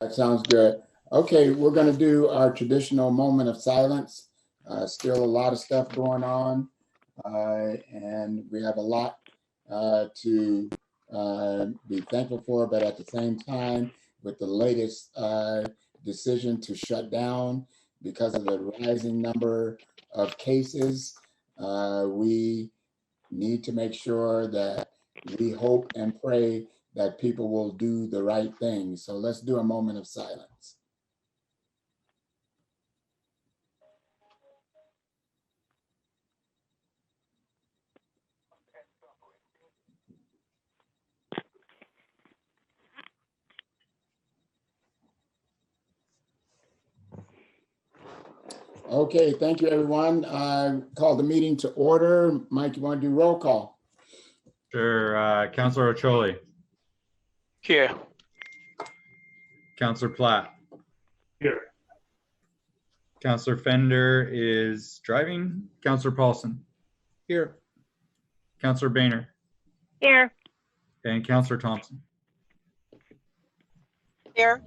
That sounds good. Okay, we're going to do our traditional moment of silence. Still a lot of stuff going on, and we have a lot to be thankful for, but at the same time, with the latest decision to shut down because of the rising number of cases, we need to make sure that we hope and pray that people will do the right thing. So let's do a moment of silence. Okay, thank you, everyone. I call the meeting to order. Mike, you want to do roll call? Sure. Councilor Ocholi. Here. Councilor Platt. Here. Councilor Fender is driving. Councilor Paulson. Here. Councilor Boehner. Here. And Councilor Thompson. Here.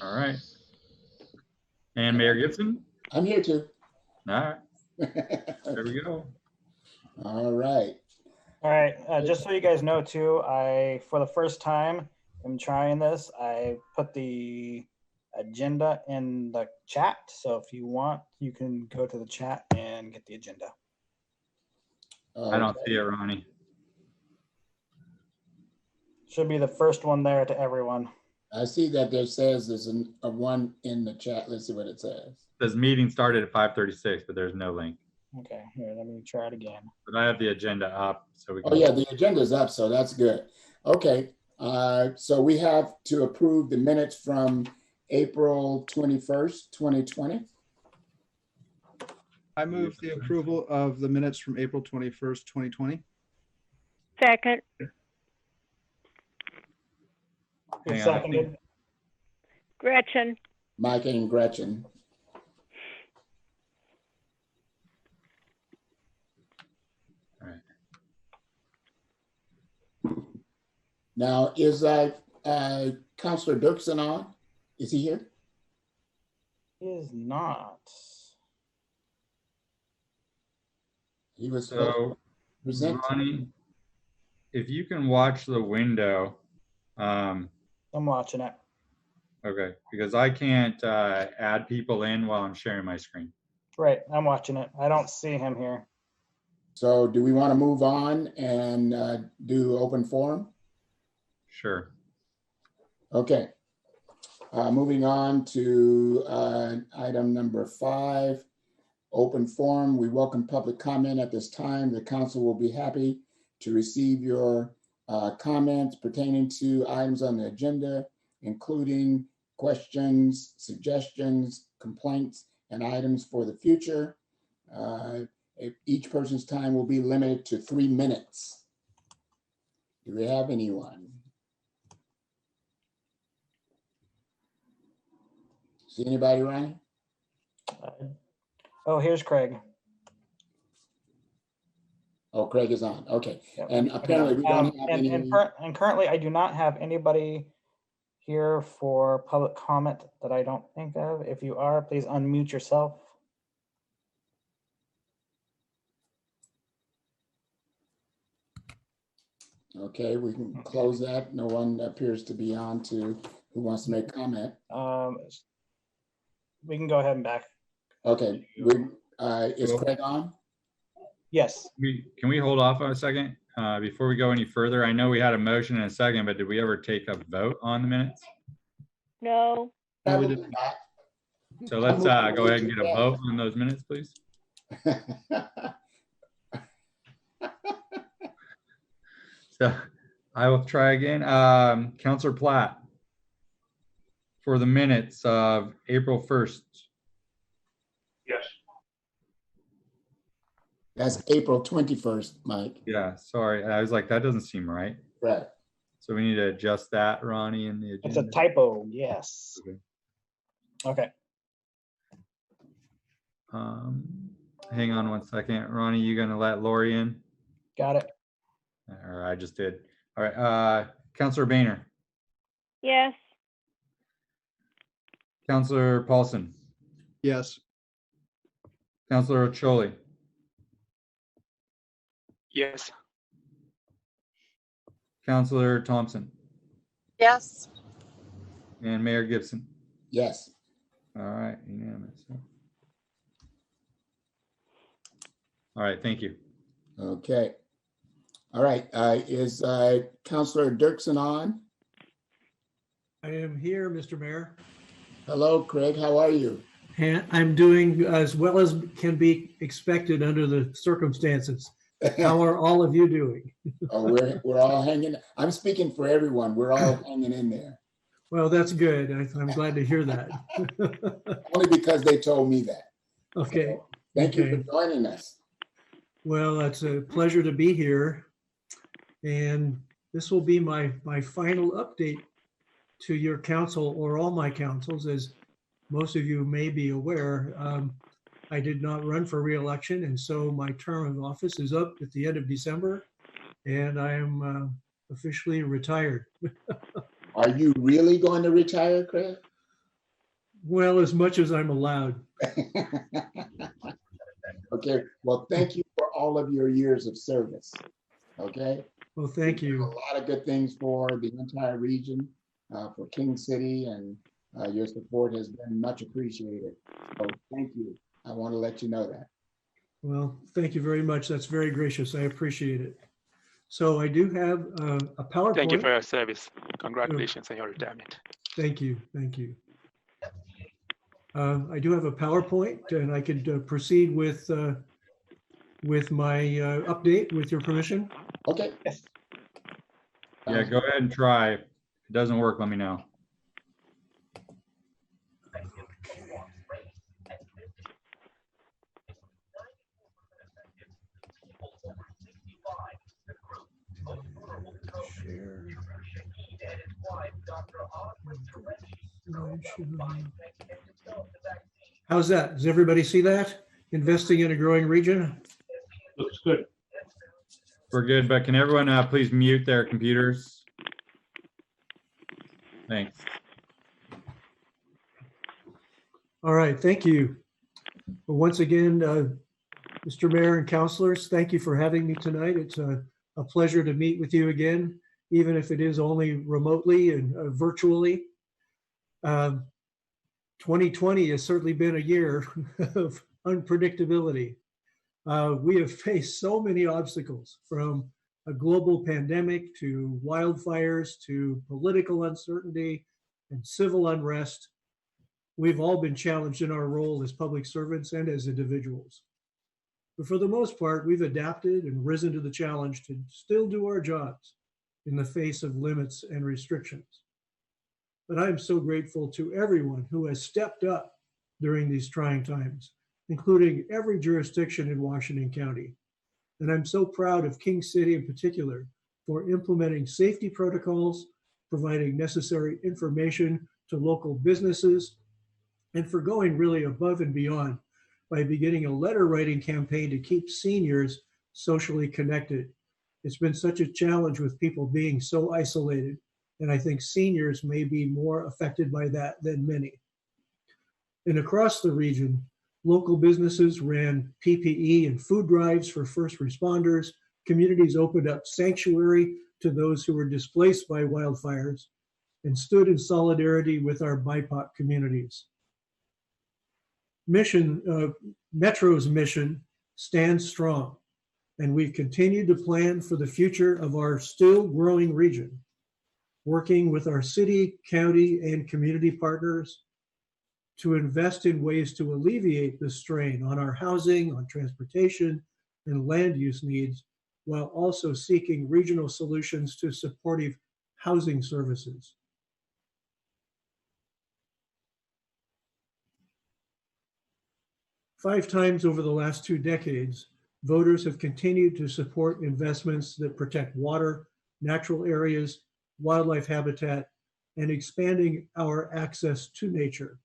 All right. And Mayor Gibson. I'm here too. All right. There we go. All right. All right. Just so you guys know too, for the first time, I'm trying this. I put the agenda in the chat. So if you want, you can go to the chat and get the agenda. I don't see it, Ronnie. Should be the first one there to everyone. I see that there says there's a one in the chat. Let's see what it says. This meeting started at 5:36, but there's no link. Okay, here, let me try it again. But I have the agenda up, so we can. Oh yeah, the agenda is up, so that's good. Okay, so we have to approve the minutes from April 21st, 2020. I move the approval of the minutes from April 21st, 2020. Second. Who Hang on, seconded? Gretchen. Mike and Gretchen. All right. Now, is Councilor Dirksen on? Is he here? He is not. He was So, present. Ronnie, if you can watch the window, I'm watching it. okay, because I can't add people in while I'm sharing my screen. Right, I'm watching it. I don't see him here. So do we want to move on and do open forum? Sure. Okay. Moving on to item number 5, open forum. We welcome public comment at this time. The council will be happy to receive your comments pertaining to items on the agenda, including questions, suggestions, complaints, and items for the future. Each person's time will be limited to 3 minutes. Do we have anyone? See anybody, Ryan? Oh, here's Craig. Oh, Craig is on. Okay. Yep. And apparently we don't have any. And currently, I do not have anybody here for public comment that I don't think of. If you are, please unmute yourself. Okay, we can close that. No one appears to be on to who wants to make comment. We can go ahead and back. Okay, is Craig on? Yes. Can we hold off on a second before we go any further? I know we had a motion in a second, but did we ever take a vote on the minutes? No. No, we did not. So let's go ahead and get a vote on those minutes, please. So I will try again. Councilor Platt, for the minutes of April 1st. Yes. That's April 21st, Mike. Yeah, sorry. I was like, that doesn't seem right. Right. So we need to adjust that, Ronnie, in the agenda. It's a typo. Yes. Okay. Hang on one second. Ronnie, you gonna let Lori in? Got it. Or I just did. All right. Councilor Boehner. Yes. Counselor Paulson, Yes. Counselor Ocholi, Yes. Counselor Thompson, Yes. and Mayor Gibson. Yes. All right, unanimous. All right, thank you. Okay. All right. Is Counselor Dirksen on? I am here, Mr. Mayor, Hello, Craig. How are you? and I'm doing as well as can be expected under the circumstances. How are all of you doing? Oh, we're all hanging. I'm speaking for everyone. We're all hanging in there. Well, that's good. I'm glad to hear that. Only because they told me that. Okay. Thank you for Okay. joining us. Well, it's a pleasure to be here. And this will be my final update to your council or all my councils. As most of you may be aware, I did not run for re-election, and so my term of office is up at the end of December, and I am officially retired. Are you really going to retire, Craig? Well, as much as I'm allowed. Okay. Well, thank you for all of your years of service. Okay. Well, thank You did you. a lot of good things for the entire region, for King City, and your support has been much appreciated. So thank you. I want to let you know that. Well, thank you very much. That's very gracious. I appreciate it. So I do have a PowerPoint. Thank you for your service. Congratulations on your retirement. Thank you. Thank you. I do have a PowerPoint, and I could proceed with my update with your permission. Okay. Yeah, go ahead and try. If it doesn't work, let me know. Share. How's that? Does everybody see that? Investing in a growing region? Looks good. We're good, but can everyone please mute their computers? Thanks. All right, thank you. Well, once again, Mr. Mayor and councilors, thank you for having me tonight. It's a pleasure to meet with you again, even if it is only remotely and virtually. 2020 has certainly been a year of unpredictability. We have faced so many obstacles, from a global pandemic to wildfires to political uncertainty and civil unrest. We've all been challenged in our role as public servants and as individuals. But for the most part, we've adapted and risen to the challenge to still do our jobs in the face of limits and restrictions. But I'm so grateful to everyone who has stepped up during these trying times, including every jurisdiction in Washington County. And I'm so proud of King City in particular for implementing safety protocols, providing necessary information to local businesses, and for going really above and beyond by beginning a letter writing campaign to keep seniors socially connected. It's been such a challenge with people being so isolated, and I think seniors may be more affected by that than many. And across the region, local businesses ran PPE and food drives for first responders. Communities opened up sanctuary to those who were displaced by wildfires and stood in solidarity with our BIPOC communities. Metro's mission stands strong, and we've continued to plan for the future of our still growing region, working with our city, county, and community partners to invest in ways to alleviate the strain on our housing, on transportation, and land use needs, while also seeking regional solutions to supportive housing services. Five times over the last 2 decades, voters have continued to support investments that protect water, natural areas, wildlife habitat, and expanding our access to nature.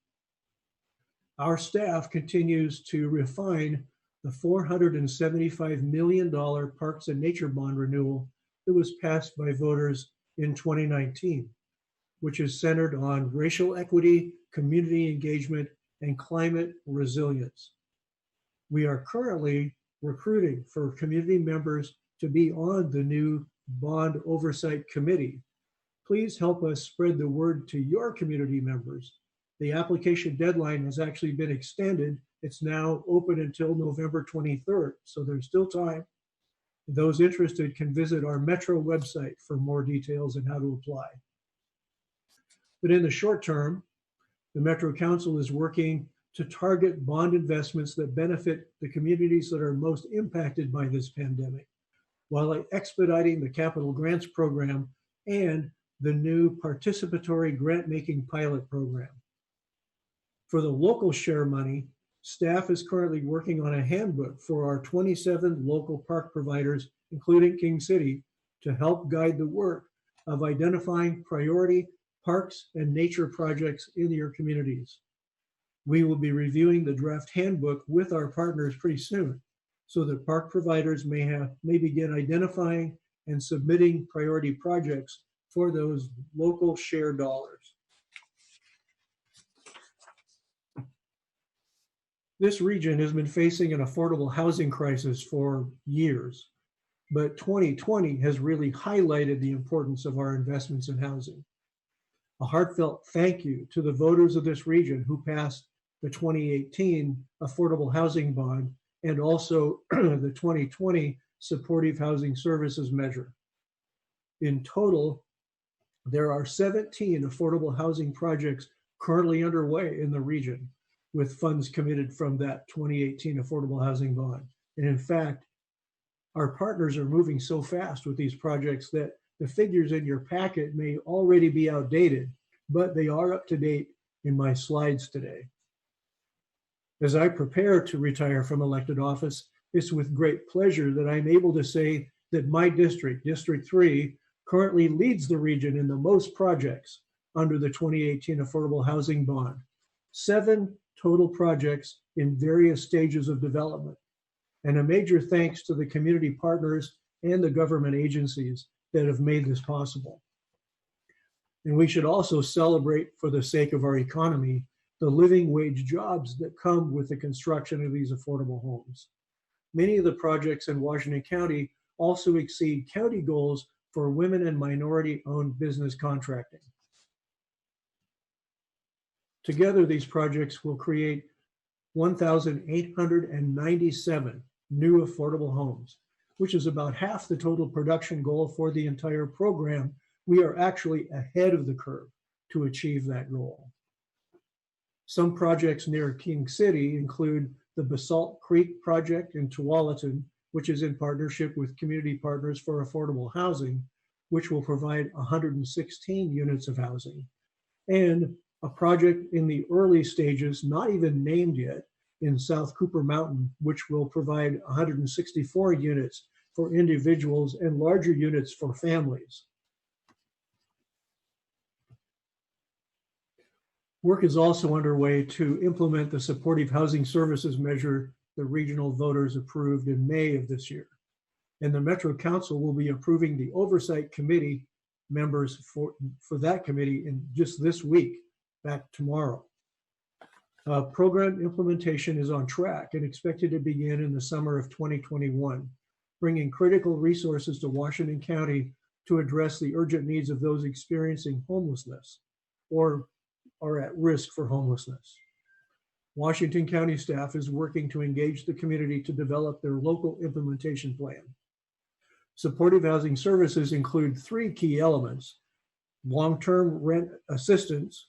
Our staff continues to refine the $475 million Parks and Nature Bond renewal that was passed by voters in 2019. which is centered on racial equity, community engagement, and climate resilience. We are currently recruiting for community members to be on the new Bond Oversight Committee. Please help us spread the word to your community members. The application deadline has actually been extended. It's now open until November 23rd, so there's still time. Those interested can visit our Metro website for more details on how to apply. But in the short term, the Metro Council is working to target bond investments that benefit the communities that are most impacted by this pandemic, while expediting the capital grants program and the new participatory grant-making pilot program. For the local share money, staff is currently working on a handbook for our 27 local park providers, including King City, to help guide the work of identifying priority parks and nature projects in your communities. We will be reviewing the draft handbook with our partners pretty soon, so that park providers may begin identifying and submitting priority projects for those local share dollars. This region has been facing an affordable housing crisis for years, but 2020 has really highlighted the importance of our investments in housing. A heartfelt thank you to the voters of this region who passed the 2018 Affordable Housing Bond and also the 2020 Supportive Housing Services Measure. In total, there are 17 affordable housing projects currently underway in the region, with funds committed from that 2018 Affordable Housing Bond. And in fact, our partners are moving so fast with these projects that the figures in your packet may already be outdated, but they are up to date in my slides today. As I prepare to retire from elected office, it's with great pleasure that I'm able to say that my district, District 3, currently leads the region in the most projects under the 2018 Affordable Housing Bond. 7 total projects in various stages of development. And a major thanks to the community partners and the government agencies that have made this possible. And we should also celebrate, for the sake of our economy, the living wage jobs that come with the construction of these affordable homes. Many of the projects in Washington County also exceed county goals for women and minority-owned business contracting. Together, these projects will create 1,897 new affordable homes, which is about half the total production goal for the entire program. We are actually ahead of the curve to achieve that goal. Some projects near King City include the Basalt Creek project in Tualatin, which is in partnership with Community Partners for Affordable Housing, which will provide 116 units of housing, and a project in the early stages, not even named yet, in South Cooper Mountain, which will provide 164 units for individuals and larger units for families. Work is also underway to implement the Supportive Housing Services Measure the regional voters approved in May of this year. And the Metro Council will be approving the Oversight Committee members for that committee in just this week, back tomorrow. Program implementation is on track and expected to begin in the summer of 2021, bringing critical resources to Washington County to address the urgent needs of those experiencing homelessness or are at risk for homelessness. Washington County staff is working to engage the community to develop their local implementation plan. Supportive housing services include 3 key elements: long-term rent assistance,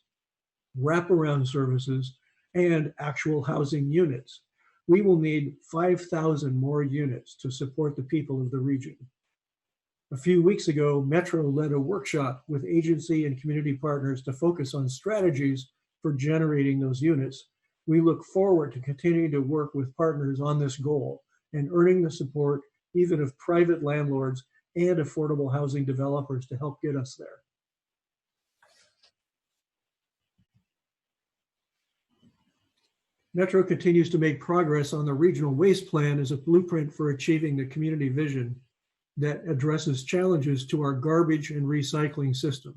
wraparound services, and actual housing units. We will need 5,000 more units to support the people of the region. A few weeks ago, Metro led a workshop with agency and community partners to focus on strategies for generating those units. We look forward to continuing to work with partners on this goal and earning the support even of private landlords and affordable housing developers to help get us there. Metro continues to make progress on the regional waste plan as a blueprint for achieving the community vision that addresses challenges to our garbage and recycling system.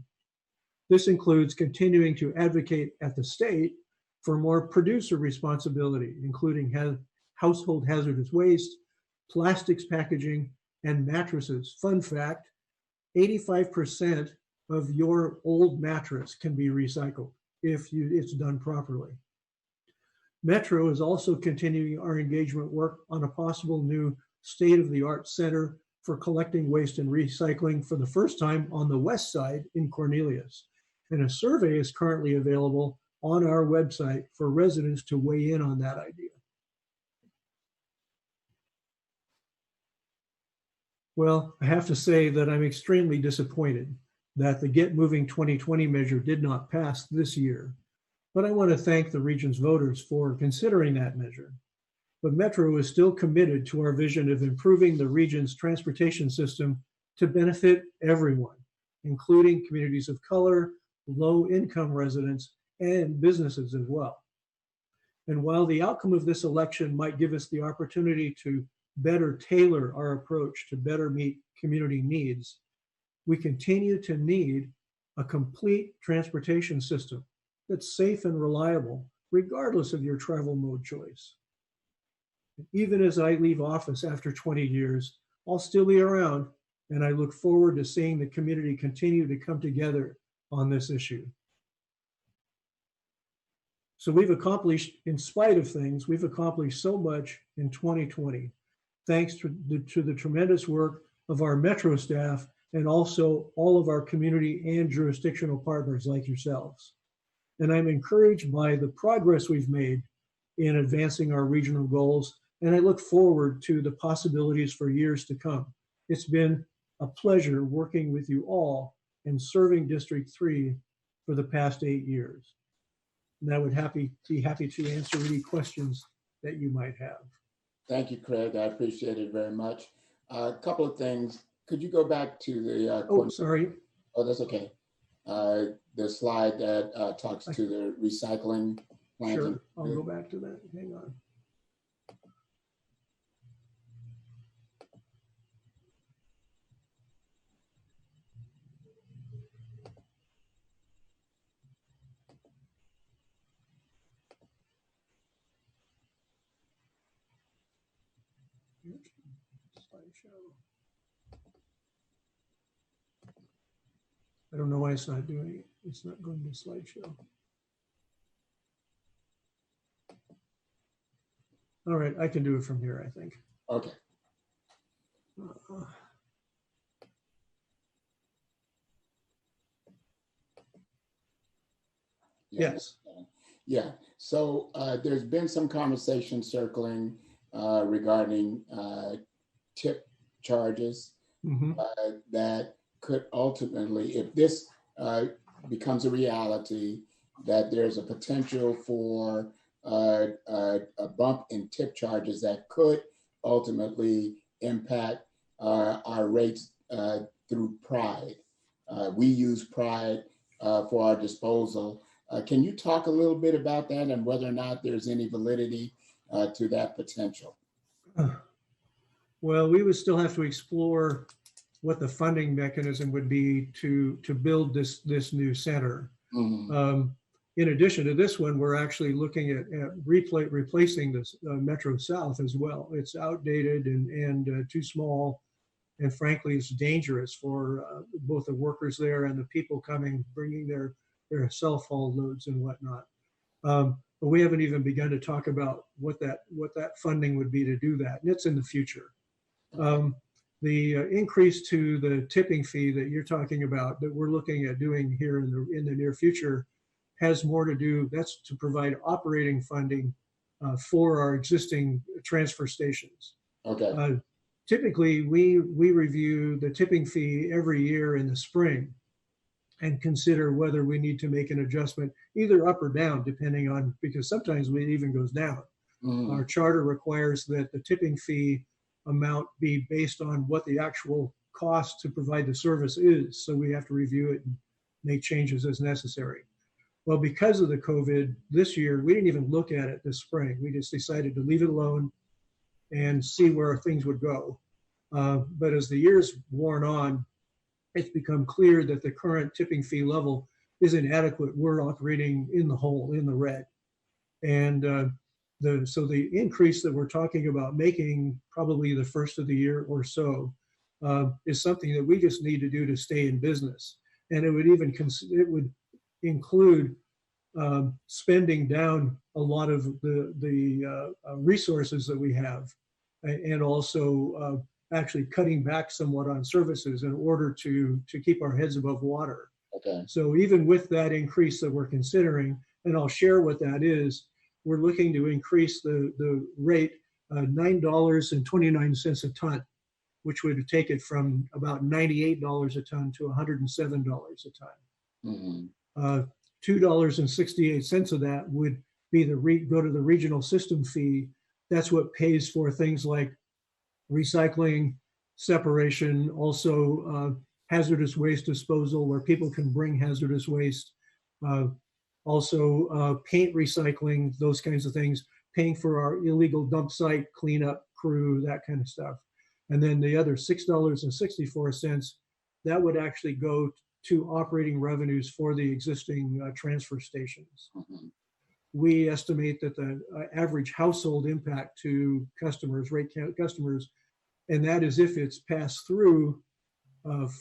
This includes continuing to advocate at the state for more producer responsibility, including household hazardous waste, plastics packaging, and mattresses. Fun fact, 85% of your old mattress can be recycled if it's done properly. Metro is also continuing our engagement work on a possible new state-of-the-art center for collecting waste and recycling for the first time on the west side in Cornelius. And a survey is currently available on our website for residents to weigh in on that idea. Well, I have to say that I'm extremely disappointed that the Get Moving 2020 measure did not pass this year. But I want to thank the region's voters for considering that measure. But Metro is still committed to our vision of improving the region's transportation system to benefit everyone, including communities of color, low-income residents, and businesses as well. And while the outcome of this election might give us the opportunity to better tailor our approach to better meet community needs, we continue to need a complete transportation system that's safe and reliable, regardless of your travel mode choice. Even as I leave office after 20 years, I'll still be around, and I look forward to seeing the community continue to come together on this issue. So we've accomplished, in spite of things, we've accomplished so much in 2020, thanks to the tremendous work of our Metro staff and also all of our community and jurisdictional partners like yourselves. And I'm encouraged by the progress we've made in advancing our regional goals, and I look forward to the possibilities for years to come. It's been a pleasure working with you all and serving District 3 for the past 8 years. And I would be happy to answer any questions that you might have. Thank you, Craig. I appreciate it very much. A couple of things. Could you go back to the... Oh, sorry. Oh, that's okay. The slide that talks to the recycling planting. Sure, I'll go back to that. Hang on. Slideshow. I don't know why it's not doing it. It's not going to slideshow. All right, I can do it from here, I think. Okay. Yes. Yeah. So there's been some conversation circling regarding tip charges that could ultimately, if this becomes a reality, that there's a potential for a bump in tip charges that could ultimately impact our rates through Pride. We use Pride for our disposal. Can you talk a little bit about that and whether or not there's any validity to that potential? Well, we would still have to explore what the funding mechanism would be to build this new center. In addition to this one, we're actually looking at replacing this Metro South as well. It's outdated and too small, and frankly, it's dangerous for both the workers there and the people coming, bringing their self-haul loads and whatnot. But we haven't even begun to talk about what that funding would be to do that, and it's in the future. The increase to the tipping fee that you're talking about, that we're looking at doing here in the near future, has more to do, that's to provide operating funding for our existing transfer stations. Okay. Typically, we review the tipping fee every year in the spring and consider whether we need to make an adjustment, either up or down, depending on, because sometimes it even goes down. Our charter requires that the tipping fee amount be based on what the actual cost to provide the service is. So we have to review it and make changes as necessary. Well, because of the COVID this year, we didn't even look at it this spring. We just decided to leave it alone and see where things would go. But as the years worn on, it's become clear that the current tipping fee level is inadequate, we're operating in the hole, in the red. And so the increase that we're talking about making probably the first of the year or so is something that we just need to do to stay in business. And it would even include spending down a lot of the resources that we have, and also actually cutting back somewhat on services in order to keep our heads above water. Okay. So even with that increase that we're considering, and I'll share what that is, we're looking to increase the rate $9.29 a ton, which would take it from about $98 a ton to $107 a ton. Mm-hmm. $2.68 of that would be go to the regional system fee. That's what pays for things like recycling, separation, also hazardous waste disposal, where people can bring hazardous waste, also paint recycling, those kinds of things, paying for our illegal dump site cleanup crew, that kind of stuff. And then the other $6.64, that would actually go to operating revenues for the existing transfer stations. Mm-hmm. We estimate that the average household impact to customers, customers, and that is if it's passed through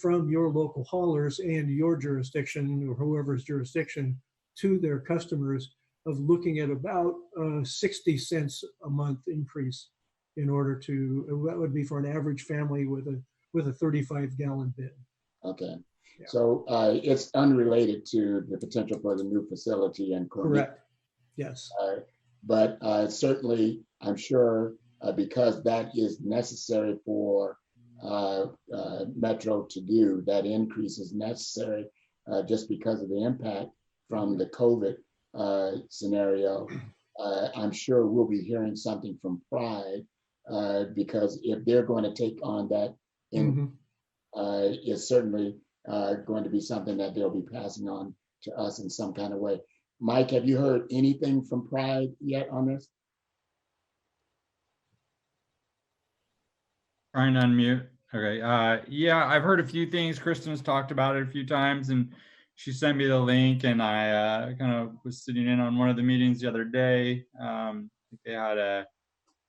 from your local haulers and your jurisdiction or whoever's jurisdiction to their customers, of looking at about 60 cents a month increase in order to, that would be for an average family with a 35-gallon bin. Okay. Yeah. So it's unrelated to the potential for the new facility and Correct. Yes. But certainly, I'm sure because that is necessary for Metro to do, that increase is necessary just because of the impact from the COVID scenario. I'm sure we'll be hearing something from Pride because if they're going to take on that, it's certainly going to be something that they'll be passing on to us in some kind of way. Mike, have you heard anything from Pride yet on this? Trying to unmute. Okay. Yeah, I've heard a few things. Kristen's talked about it a few times, and she sent me the link, and I kind of was sitting in on one of the meetings the other day. I think they had a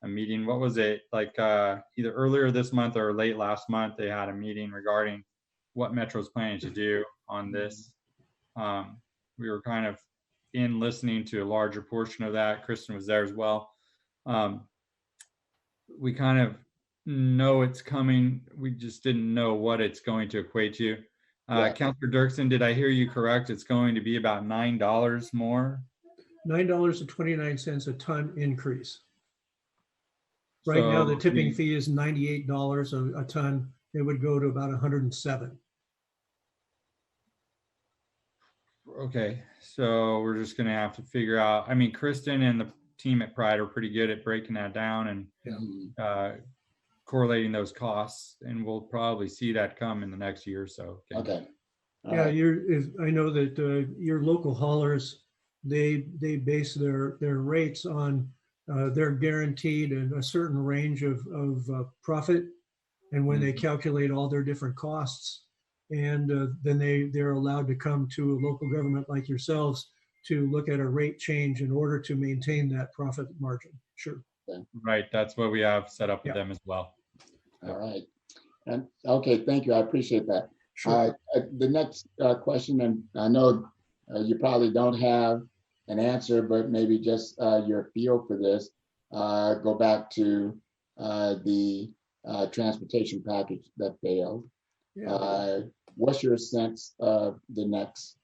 meeting. What was it? Like either earlier this month or late last month, they had a meeting regarding what Metro's planning to do on this. We were kind of in listening to a larger portion of that. Kristen was there as well. We kind of know it's coming. We just didn't know what it's going to equate to. Yeah. Councilor Dirksen, did I hear you correct? It's going to be about $9 more? $9.29 a ton increase. Right now, the tipping fee is $98 a ton. It would go to about 107. Okay, so we're just gonna have to figure out, I mean, Kristen and the team at Pride are pretty good at breaking that down and correlating those costs, and we'll probably see that come in the next year or so. Okay. Yeah, I know that your local haulers, they base their rates on they're guaranteed a certain range of profit, and when they calculate all their different costs, and then they're allowed to come to a local government like yourselves to look at a rate change in order to maintain that profit margin. Sure. Right, that's what we have set up with them as well. All right. And okay, thank you. I appreciate that. Sure. The next question, and I know you probably don't have an answer, but maybe just your feel for this. Go back to the transportation package that failed. Yeah. What's your sense of the next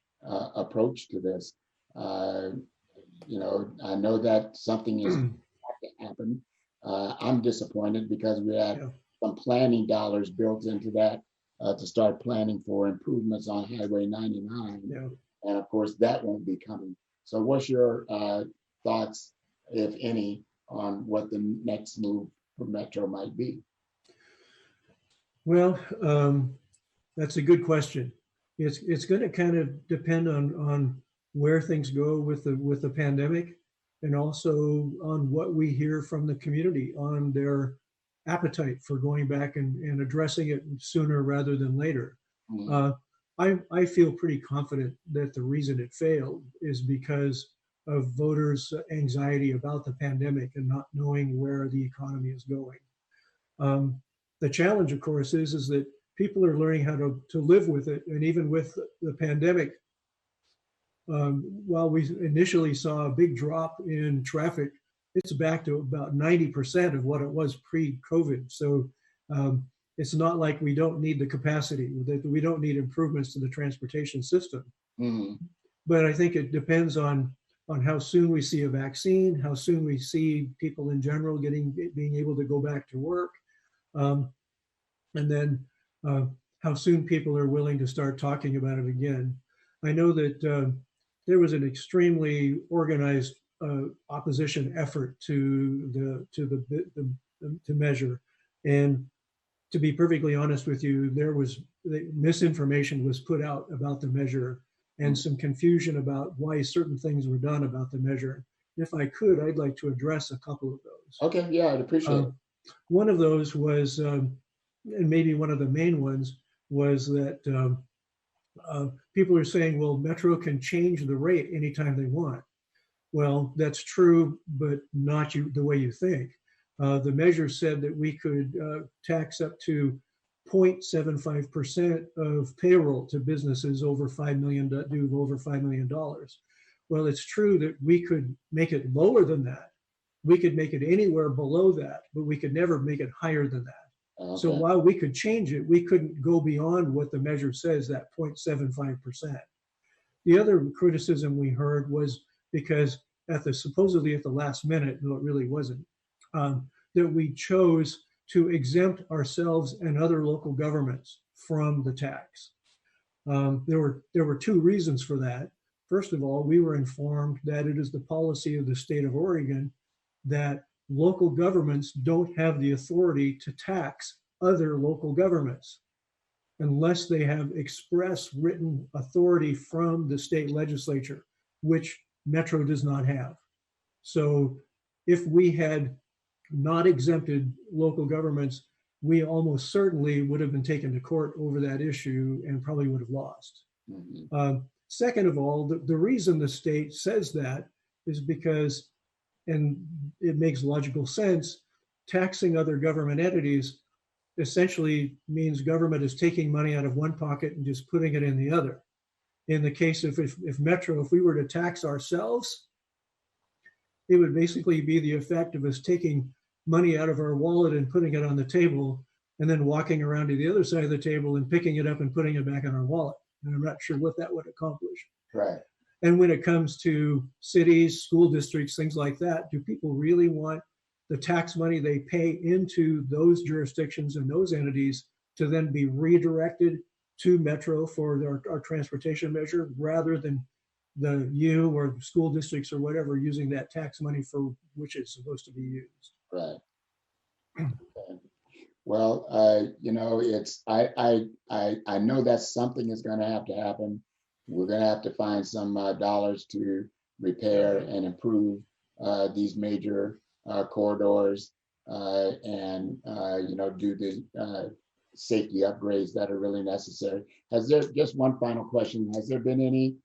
approach to this? You know, I know that something is going to happen. I'm disappointed because we had some planning dollars built into that to start planning for improvements on Highway 99. Yeah. And of course, that won't be coming. So what's your thoughts, if any, on what the next move for Metro might be? Well, that's a good question. It's going to kind of depend on where things go with the pandemic, and also on what we hear from the community on their appetite for going back and addressing it sooner rather than later. I feel pretty confident that the reason it failed is because of voters' anxiety about the pandemic and not knowing where the economy is going. The challenge, of course, is that people are learning how to live with it. And even with the pandemic, while we initially saw a big drop in traffic, it's back to about 90% of what it was pre-COVID. So it's not like we don't need the capacity, that we don't need improvements to the transportation system. Mm-hmm. But I think it depends on how soon we see a vaccine, how soon we see people in general being able to go back to work, and then how soon people are willing to start talking about it again. I know that there was an extremely organized opposition effort to measure, and to be perfectly honest with you, misinformation was put out about the measure and some confusion about why certain things were done about the measure. If I could, I'd like to address a couple of those. Okay, yeah, I'd appreciate it. One of those was, and maybe one of the main ones, was that people are saying, well, Metro can change the rate anytime they want. Well, that's true, but not the way you think. The measure said that we could tax up to 0.75% of payroll to businesses over $5 million, do over $5 million. Well, it's true that we could make it lower than that. We could make it anywhere below that, but we could never make it higher than that. Okay. So while we could change it, we couldn't go beyond what the measure says, that 0.75%. The other criticism we heard was because supposedly at the last minute, no, it really wasn't, that we chose to exempt ourselves and other local governments from the tax. There were two reasons for that. First of all, we were informed that it is the policy of the state of Oregon that local governments don't have the authority to tax other local governments unless they have express written authority from the state legislature, which Metro does not have. So if we had not exempted local governments, we almost certainly would have been taken to court over that issue and probably would have lost. Mm-hmm. Second of all, the reason the state says that is because, and it makes logical sense, taxing other government entities essentially means government is taking money out of one pocket and just putting it in the other. In the case of if Metro, if we were to tax ourselves, it would basically be the effect of us taking money out of our wallet and putting it on the table and then walking around to the other side of the table and picking it up and putting it back in our wallet. And I'm not sure what that would accomplish. Right. And when it comes to cities, school districts, things like that, do people really want the tax money they pay into those jurisdictions and those entities to then be redirected to Metro for our transportation measure, rather than you or school districts or whatever using that tax money for which it's supposed to be used? Right. Okay. Well, you know, I know that something is going to have to happen. We're going to have to find some dollars to repair and improve these major corridors and you know, do the safety upgrades that are really necessary. Just one final question, has there been any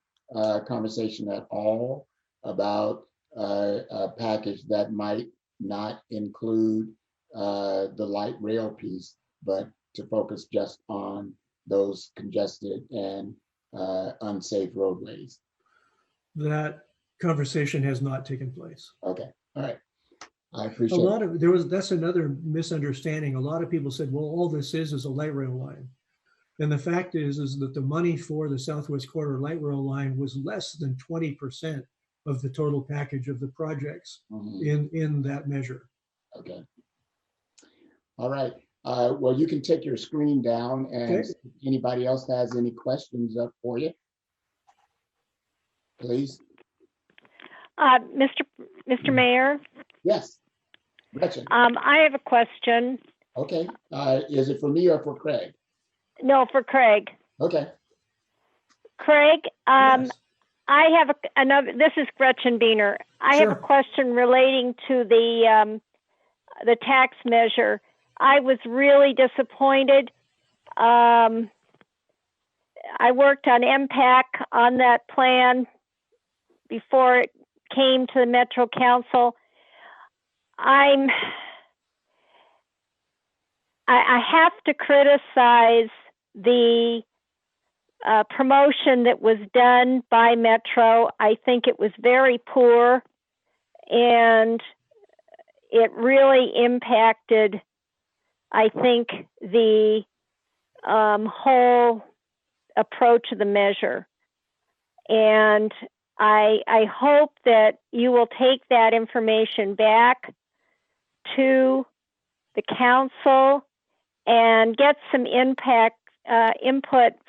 conversation at all about a package that might not include the light rail piece, but to focus just on those congested and unsafe roadways? That conversation has not taken place. Okay, all right. I appreciate that's another misunderstanding. A lot of people said, well, all this is a light rail line. And the fact is that the money for the Southwest Corridor light rail line was less than 20% of the total package of the projects in that measure. Okay. All right. Well, you can take your screen down, and if anybody else has any questions up for you, please. Mr. Mayor? Yes. Gretchen. I have a question. Okay. Is it for me or for Craig? No, for Craig. Okay. Craig, Yes. I have another. This is Gretchen Biener. I have a question relating to the tax measure. I was really disappointed. I worked on MPAC on that plan before it came to the Metro Council. I have to criticize the promotion that was done by Metro. I think it was very poor, and it really impacted, I think, the whole approach of the measure. And I hope that you will take that information back to the council and get some input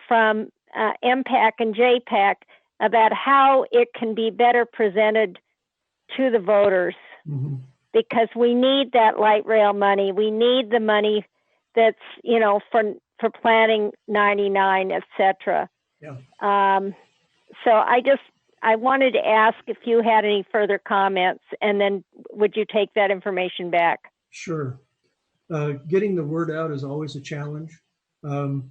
from MPAC and JPAC about how it can be better presented to the voters. Mhm. Because we need that light rail money. We need the money that's, you know, for planning 99, et cetera. Yeah. So I wanted to ask if you had any further comments, and then would you take that information back? Sure. Getting the word out is always a challenge. For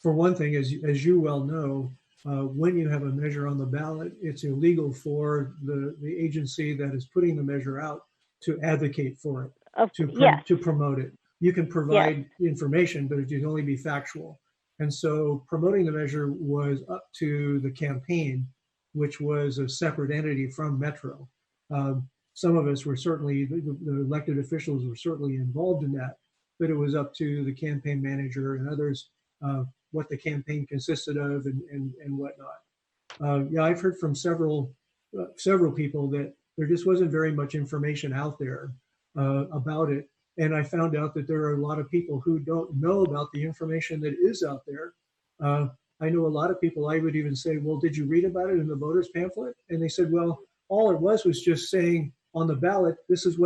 one thing, as you well know, when you have a measure on the ballot, it's illegal for the agency that is putting the measure out to advocate for it, to promote it. You can provide information, but it can only be factual. And so promoting the measure was up to the campaign, which was a separate entity from Metro. Some of us were certainly, the elected officials were certainly involved in that, but it was up to the campaign manager and others what the campaign consisted of and whatnot. Yeah, I've heard from several people that there just wasn't very much information out there about it. And I found out that there are a lot of people who don't know about the information that is out there. I know a lot of people, I would even say, well, did you read about it in the voters pamphlet? And they said, well, all it was just saying on the ballot, this is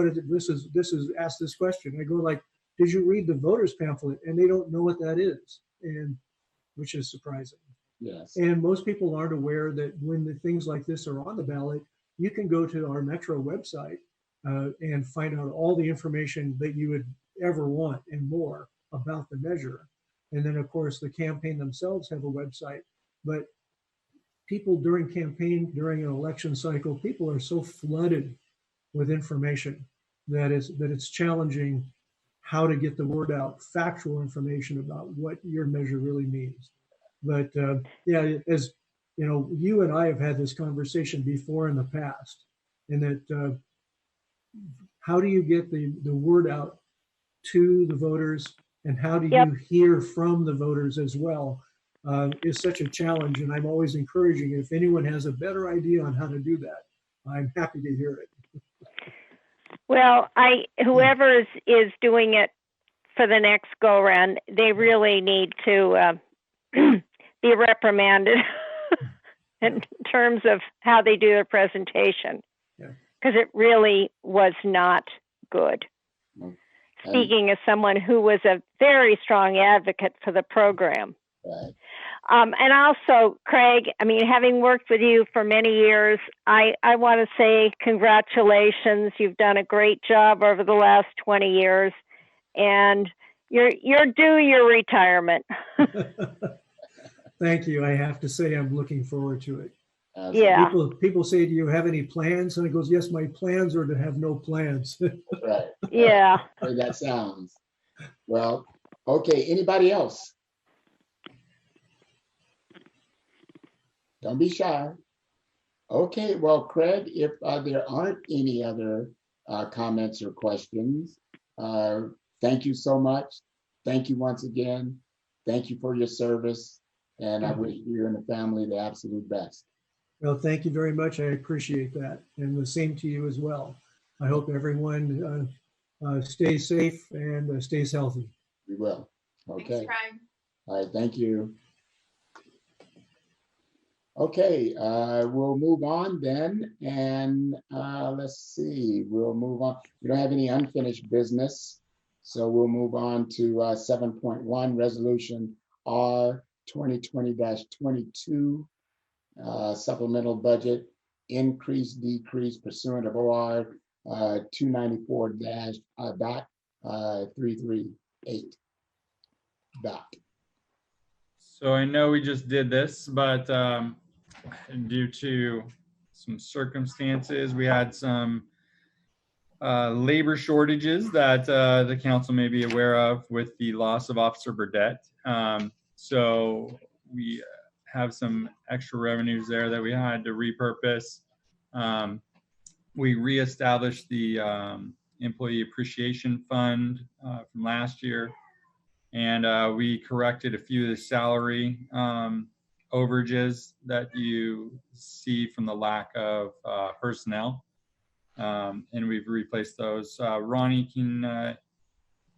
ask this question. I go like, did you read the voters pamphlet? And they don't know what that is, and which is surprising. Yes. And most people aren't aware that when the things like this are on the ballot, you can go to our Metro website and find out all the information that you would ever want and more about the measure. And then, of course, the campaign themselves have a website. But people during an election cycle, people are so flooded with information that it's challenging how to get the word out, factual information about what your measure really means. But yeah, as you know, you and I have had this conversation before in the past, and that how do you get the word out to the voters, and how do you hear from the voters as well, is such a challenge. And I'm always encouraging, if anyone has a better idea on how to do that, I'm happy to hear it. Well, whoever is doing it for the next go round, they really need to be reprimanded in terms of how they do their presentation, because it really was not good. Speaking as someone who was a very strong advocate for the program. Right. And also, Craig, I mean, having worked with you for many years, I want to say congratulations. You've done a great job over the last 20 years, and you're due your retirement. Thank you. I have to say I'm looking forward to it. Yeah. People say, do you have any plans? And it goes, yes, my plans are to have no plans. Right. Yeah. The way that sounds. Well, okay. Anybody else? Don't be shy. Okay. Well, Craig, if there aren't any other comments or questions, thank you so much. Thank you once again. Thank you for your service. And I wish you and the family the absolute best. Well, thank you very much. I appreciate that. And the same to you as well. I hope everyone stays safe and stays healthy. We will. Okay. Thanks, Craig. All right. Thank you. Okay. We'll move on then. And let's see. We'll move on. We don't have any unfinished business. So we'll move on to 7.1, Resolution R 2020-22. Supplemental budget increase, decrease pursuant of OR 294-338. So I know we just did this, but due to some circumstances, we had some labor shortages that the council may be aware of with the loss of Officer Burdette. So we have some extra revenues there that we had to repurpose. We reestablished the Employee Appreciation Fund from last year, and we corrected a few of the salary overages that you see from the lack of personnel. And we've replaced those. Ronnie, can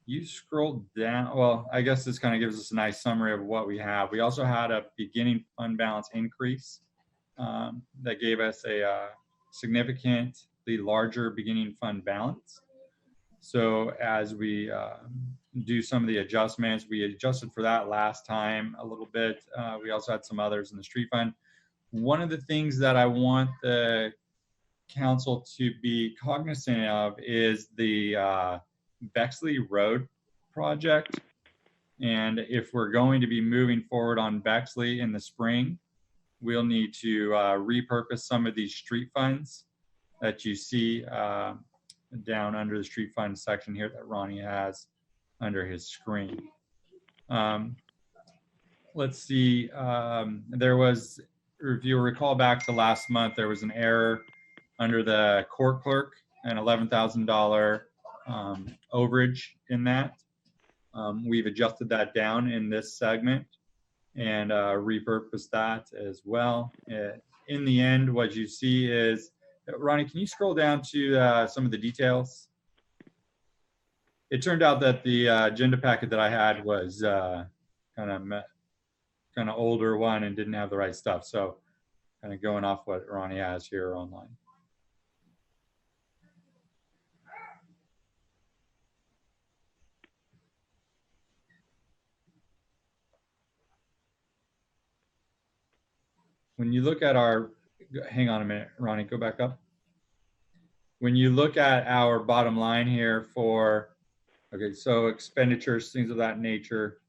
you scroll down? Well, I guess this kind of gives us a nice summary of what we have. We also had a beginning fund balance increase that gave us a significantly larger beginning fund balance. So as we do some of the adjustments, we adjusted for that last time a little bit. We also had some others in the street fund. One of the things that I want the council to be cognizant of is the Bexley Road project. And if we're going to be moving forward on Bexley in the spring, we'll need to repurpose some of these street funds that you see down under the street fund section here that Ronnie has under his screen. Let's see, there was, if you recall back to last month, there was an error under the court clerk, an $11,000 overage in that. We've adjusted that down in this segment and repurposed that as well. In the end, what you see is, Ronnie, can you scroll down to some of the details? It turned out that the agenda packet that I had was kind of older one and didn't have the right stuff. So kind of going off what Ronnie has here online. When you look at our, hang on a minute, Ronnie, go back up. When you look at our bottom line here for, okay, so expenditures, things of that nature,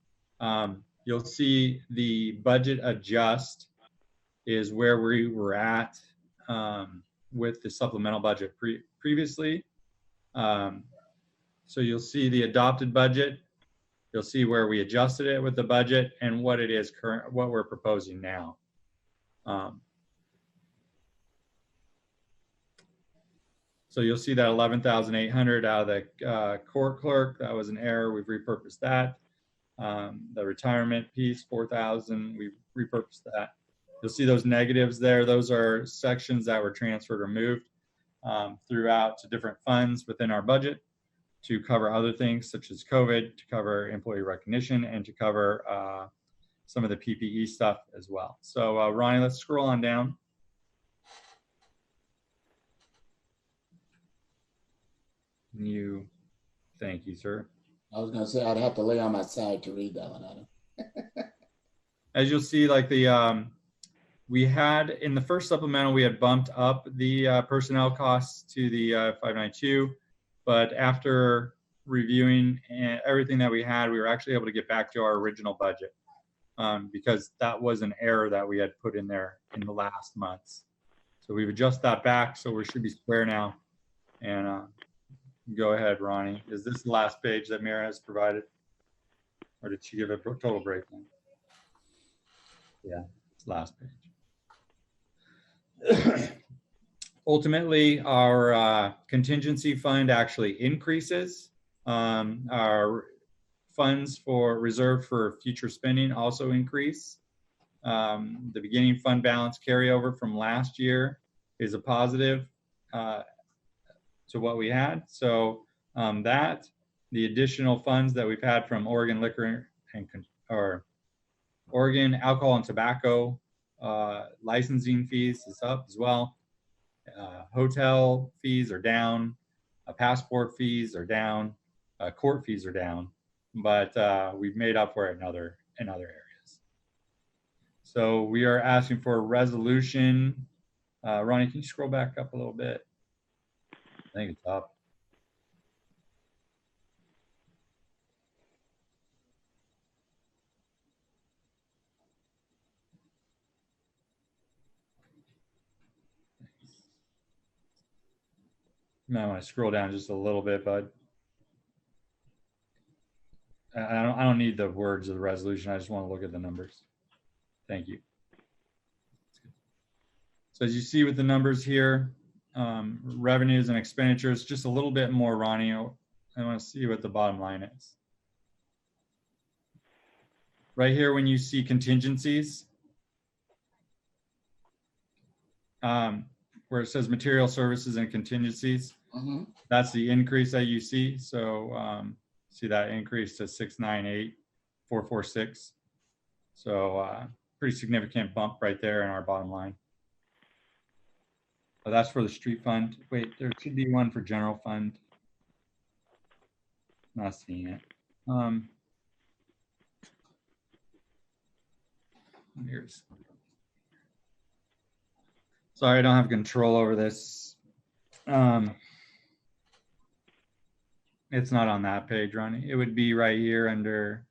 you'll see the budget adjust is where we were at with the supplemental budget previously. So you'll see the adopted budget, you'll see where we adjusted it with the budget and what it is current, what we're proposing now. So you'll see that 11,800 out of the court clerk. That was an error. We've repurposed that. The retirement piece, 4,000. We've repurposed that. You'll see those negatives there. Those are sections that were transferred or moved throughout to different funds within our budget to cover other things such as COVID, to cover employee recognition, and to cover some of the PPE stuff as well. So Ronnie, let's scroll on down. Thank you, sir. I was going to say I'd have to lay on my side to read that one, Adam. As you'll see, like the we had in the first supplemental, we had bumped up the personnel costs to the 592, but after reviewing everything that we had, we were actually able to get back to our original budget because that was an error that we had put in there in the last months. So we've adjusted that back, so we should be square now. And go ahead, Ronnie. Is this the last page that Mira has provided? Or did she give a total breakdown? Yeah, it's last page. Ultimately, our contingency fund actually increases. Our funds for reserve for future spending also increase. The beginning fund balance carryover from last year is a positive to what we had. So that, the additional funds that we've had from Oregon Liquor and or Oregon Alcohol and Tobacco licensing fees is up as well. Hotel fees are down, passport fees are down, court fees are down, but we've made up for it in other areas. So we are asking for a resolution. Ronnie, can you scroll back up a little bit? I think it's up. might want to scroll down just a little bit, but I don't need the words of the resolution. I just want to look at the numbers. Thank you. So as you see with the numbers here, revenues and expenditures, just a little bit more, Ronnie. I want to see what the bottom line is. Right here, when you see contingencies, where it says material services and contingencies, that's the increase that you see. So see that increase to 698,446. So pretty significant bump right there in our bottom line. So that's for the street fund. Wait, there should be one for general fund. Not seeing it. Here's. Sorry, I don't have control over this. It's not on that page, Ronnie. It would be right here under.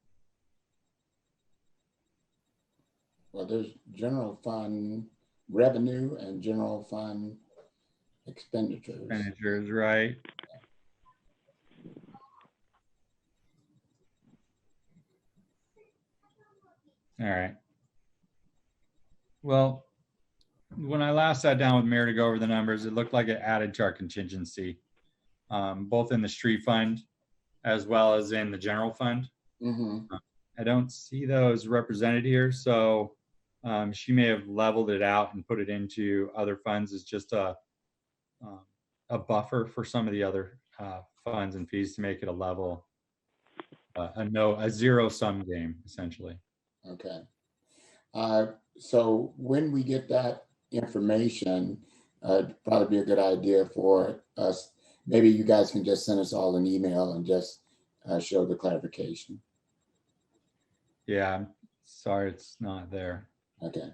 Well, there's general fund revenue and general fund expenditures. Expenditures, right? All right. Well, when I last sat down with Mayor to go over the numbers, it looked like it added to our contingency, both in the street fund as well as in the general fund. I don't see those represented here, so she may have leveled it out and put it into other funds as just a buffer for some of the other funds and fees to make it a level, a zero-sum game, essentially. Okay. So when we get that information, it'd probably be a good idea for us. Maybe you guys can just send us all an email and just show the clarification. Yeah, I'm sorry it's not there. Okay.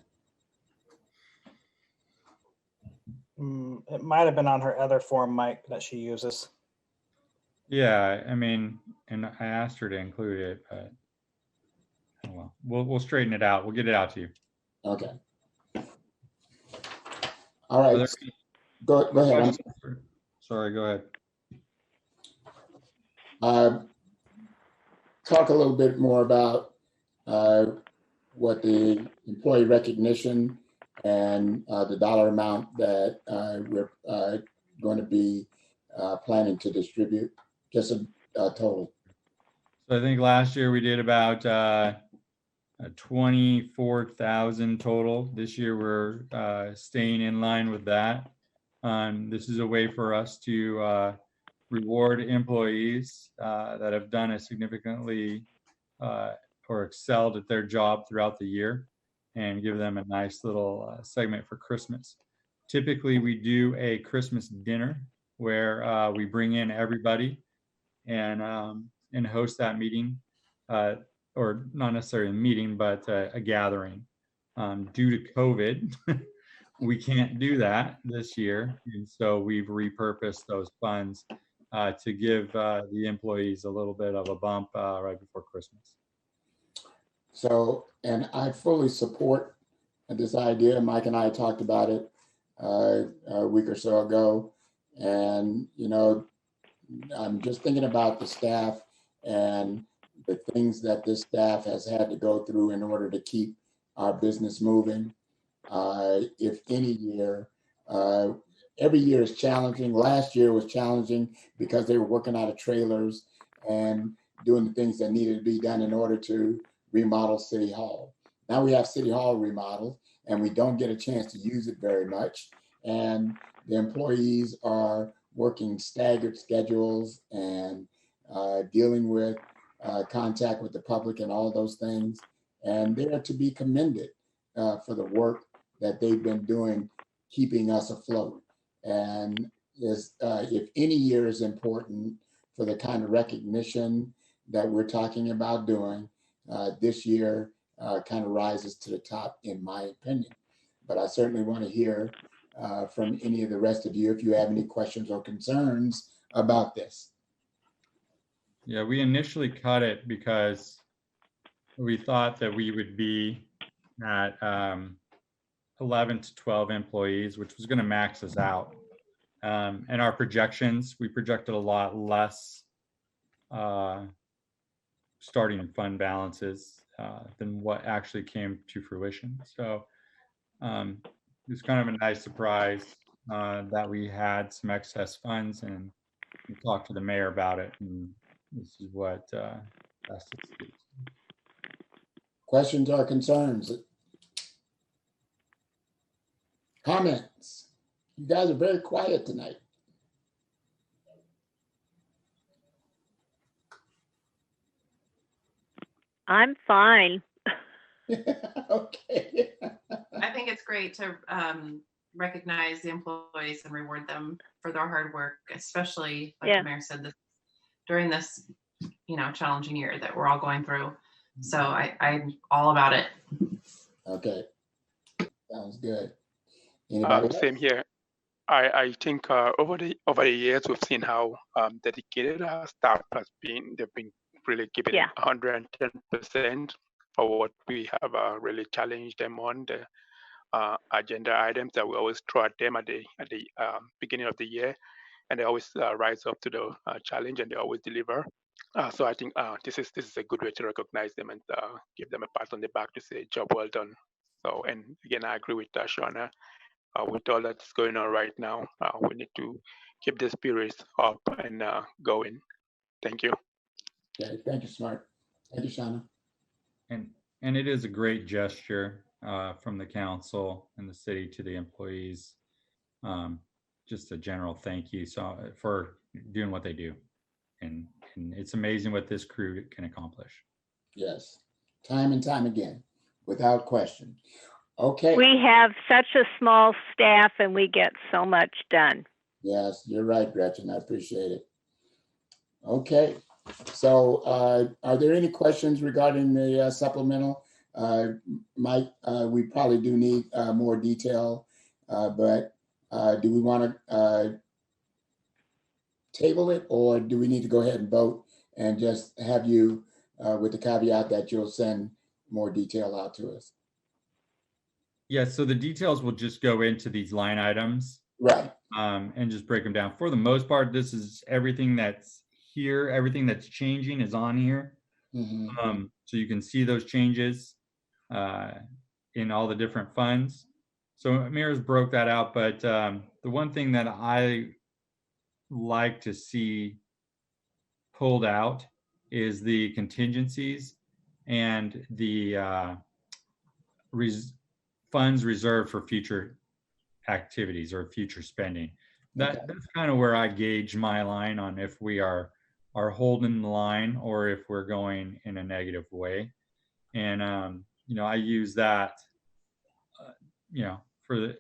It might have been on her other form, Mike, that she uses. Yeah, I mean, and I asked her to include it, but oh well, we'll straighten it out. We'll get it out to you. Okay. All right. Go ahead. Sorry, go ahead. Talk a little bit more about what the employee recognition and the dollar amount that we're going to be planning to distribute, just a total. So I think last year we did about 24,000 total. This year we're staying in line with that. This is a way for us to reward employees that have done a significantly or excelled at their job throughout the year, and give them a nice little segment for Christmas. Typically, we do a Christmas dinner where we bring in everybody and host that meeting, or not necessarily a meeting, but a gathering. Due to COVID, we can't do that this year, and so we've repurposed those funds to give the employees a little bit of a bump right before Christmas. So, and I fully support this idea. Mike and I talked about it a week or so ago. And, you know, I'm just thinking about the staff and the things that this staff has had to go through in order to keep our business moving. If any year, every year is challenging. Last year was challenging because they were working out of trailers and doing the things that needed to be done in order to remodel City Hall. Now we have City Hall remodeled and we don't get a chance to use it very much. And the employees are working staggered schedules and dealing with contact with the public and all those things. And they are to be commended for the work that they've been doing, keeping us afloat. And if any year is important for the kind of recognition that we're talking about doing, this year kind of rises to the top, in my opinion. But I certainly want to hear from any of the rest of you if you have any questions or concerns about this. Yeah, we initially cut it because we thought that we would be at 11 to 12 employees, which was going to max us out And our projections, we projected a lot less starting fund balances than what actually came to fruition. So it was kind of a nice surprise that we had some excess funds, and we talked to the mayor about it, and this is what asked us to do. Questions or concerns? Comments? You guys are very quiet tonight. I'm fine. Okay. I think it's great to recognize the employees and reward them for their hard work, especially like Yeah. the mayor said, during this, challenging year that we're all going through. So I'm all about it. Okay. Sounds good. Anybody else? Same here. I think over the years we've seen how dedicated our staff has been. They've been really giving Yeah. 110% for what we have really challenged them on the agenda items that we always throw at them at the beginning of the year, and they always rise up to the challenge, and they always deliver. So I think this is a good way to recognize them and give them a pat on the back to say job well done. So, and again, I agree with Shauna. With all that's going on right now, we need to keep the spirits up and going. Thank you. Okay, thank you, Smart. Thank you, Shauna. And it is a great gesture from the council and the city to the employees. Just a general thank you for doing what they do. And it's amazing what this crew can accomplish. Yes, time and time again, without question. Okay. We have such a small staff and we get so much done. Yes, you're right, Gretchen. I appreciate it. Okay. So are there any questions regarding the supplemental? Mike, we probably do need more detail, but do we want to table it, or do we need to go ahead and vote and just have you with the caveat that you'll send more detail out to us? Yeah, so the details will just go into these line items. Right. And just break them down. For the most part, this is everything that's here. Everything that's changing is on here. Mm-hmm. So you can see those changes in all the different funds. So Amira's broke that out, but the one thing that I like to see pulled out is the contingencies and the funds reserved for future activities or future spending. That's kind of where I gauge my line on if we are holding the line or if we're going in a negative way. And I use that for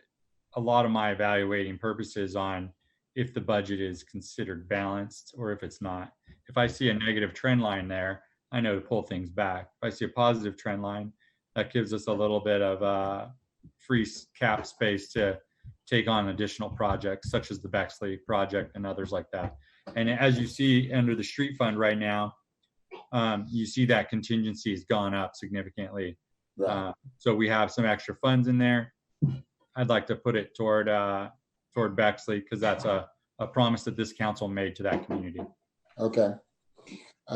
a lot of my evaluating purposes on if the budget is considered balanced or if it's not. If I see a negative trend line there, I know to pull things back. If I see a positive trend line, that gives us a little bit of free cap space to take on additional projects such as the Bexley project and others like that. And as you see under the street fund right now, you see that contingency has gone up significantly. Right. So we have some extra funds in there. I'd like to put it toward Bexley because that's a promise that this council made to that community. Okay.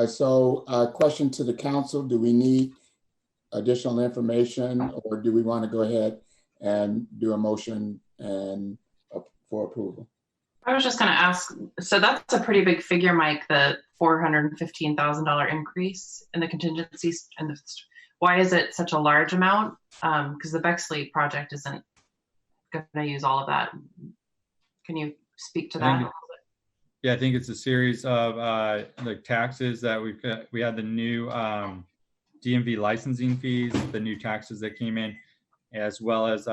So question to the council, do we need additional information or do we want to go ahead and do a motion and for approval? I was just going to ask, so that's a pretty big figure, Mike, the $415,000 increase in the contingencies. And why is it such a large amount? Because the Bexley project isn't going to use all of that. Can you speak to that? Yeah, I think it's a series of like taxes that we had the new DMV licensing fees, the new taxes that came in, as well as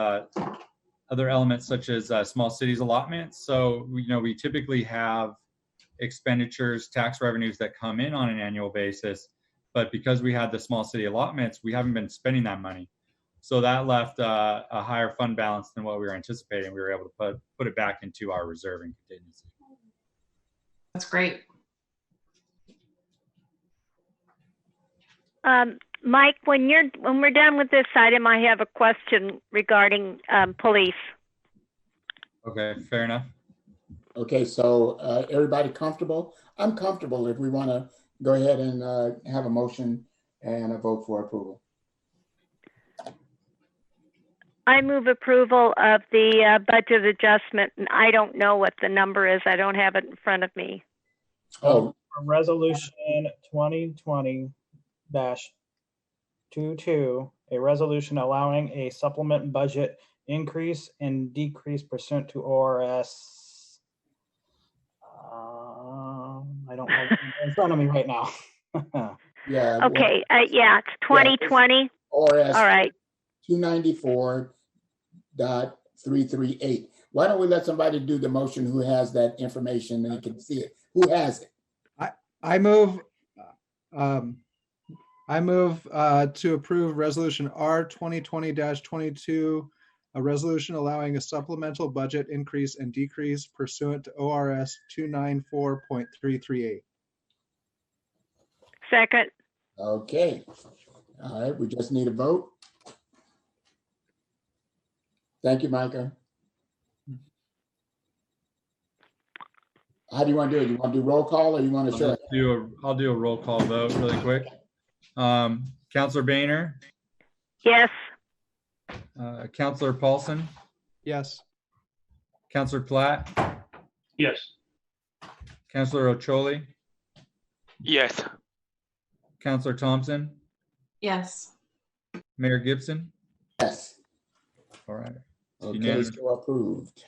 other elements such as small cities allotments. So we typically have expenditures, tax revenues that come in on an annual basis, but because we had the small city allotments, we haven't been spending that money. So that left a higher fund balance than what we were anticipating. We were able to put it back into our reserve and contingency. That's great. Mike, when we're done with this item, I have a question regarding police. Okay, fair enough. Okay, so everybody comfortable? I'm comfortable if we want to go ahead and have a motion and a vote for approval. I move approval of the budget adjustment, and I don't know what the number is. I don't have it in front of me. Oh, Resolution 2020-22, a resolution allowing a supplement budget increase and decrease pursuant to ORS. I don't have it in front of me right now. yeah. Okay, yeah, it's 2020. ORS All right. 294.338. Why don't we let somebody do the motion who has that information and you can see it? Who has it? I move to approve resolution R 2020-22, a resolution allowing a supplemental budget increase and decrease pursuant to ORS 294.338. Second. Okay. All right, we just need a vote. Thank you, Micah. How do you want to do it? You want to do roll call or you want to show it? I'll do a roll call vote really quick. Counselor Boehner, Yes. Counselor Paulson, Yes. Counselor Platt, Yes. Counselor Ocholi, Yes. Counselor Thompson, Yes. Mayor Gibson. Yes. All right. Okay, Unanimous. so approved.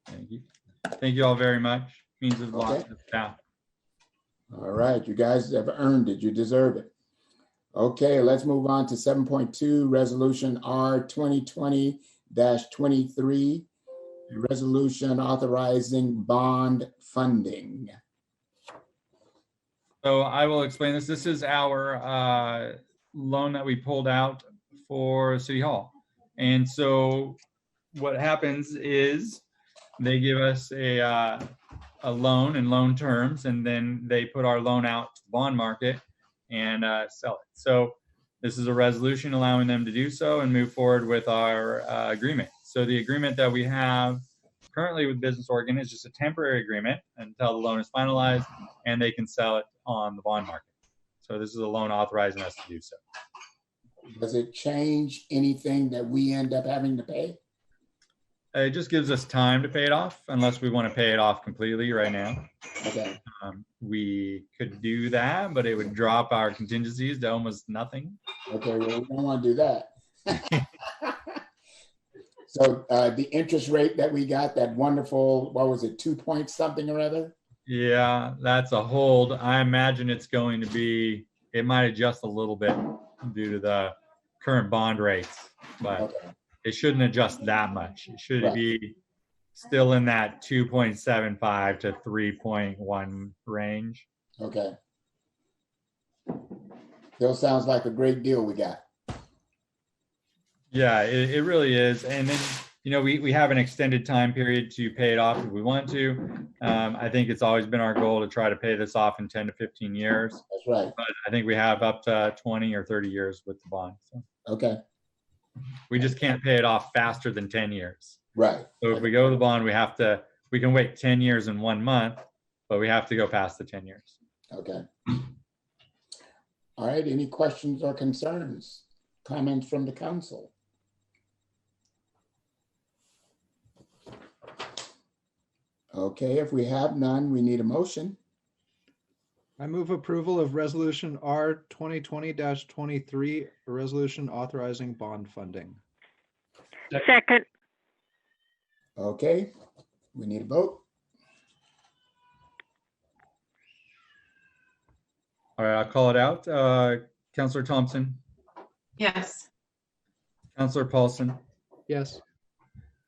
Thank you. Thank you all very much. Means a lot Okay. to the staff. All right, you guys have earned it. You deserve it. Okay, let's move on to 7.2, Resolution R 2020-23, resolution authorizing bond funding. So I will explain this. This is our loan that we pulled out for City Hall. And so what happens is they give us a loan and loan terms, and then they put our loan out to the bond market and sell it. So this is a resolution allowing them to do so and move forward with our agreement. So the agreement that we have currently with Business Oregon is just a temporary agreement until the loan is finalized and they can sell it on the bond market. So this is a loan authorizing us to do so. Does it change anything that we end up having to pay? It just gives us time to pay it off unless we want to pay it off completely right now. Okay, We could do that, but it would drop our contingencies to almost nothing. okay, well, we don't want to do that. So the interest rate that we got, that wonderful, what was it, 2 point something or other? Yeah, that's a hold. I imagine it's going to be, it might adjust a little bit due to the current bond rates, but Okay, it shouldn't adjust that much. It should Right. be still in that 2.75 to 3.1 range. okay. Still sounds like a great deal we got. Yeah, it really is. And then, you know, we have an extended time period to pay it off if we want to. I think it's always been our goal to try to pay this off in 10 to 15 years. That's right. But I think we have up to 20 or 30 years with the bond. So Okay, we just can't pay it off faster than 10 years. right. So if we go to the bond, we can wait 10 years in 1 month, but we have to go past the 10 years. Okay. All right, any questions or concerns? Comments from the council? Okay, if we have none, we need a motion. I move approval of resolution R 2020-23, a resolution authorizing bond funding. Second. Okay, we need a vote. All right, I'll call it out. Counselor Thompson, Yes. Counselor Paulson, Yes.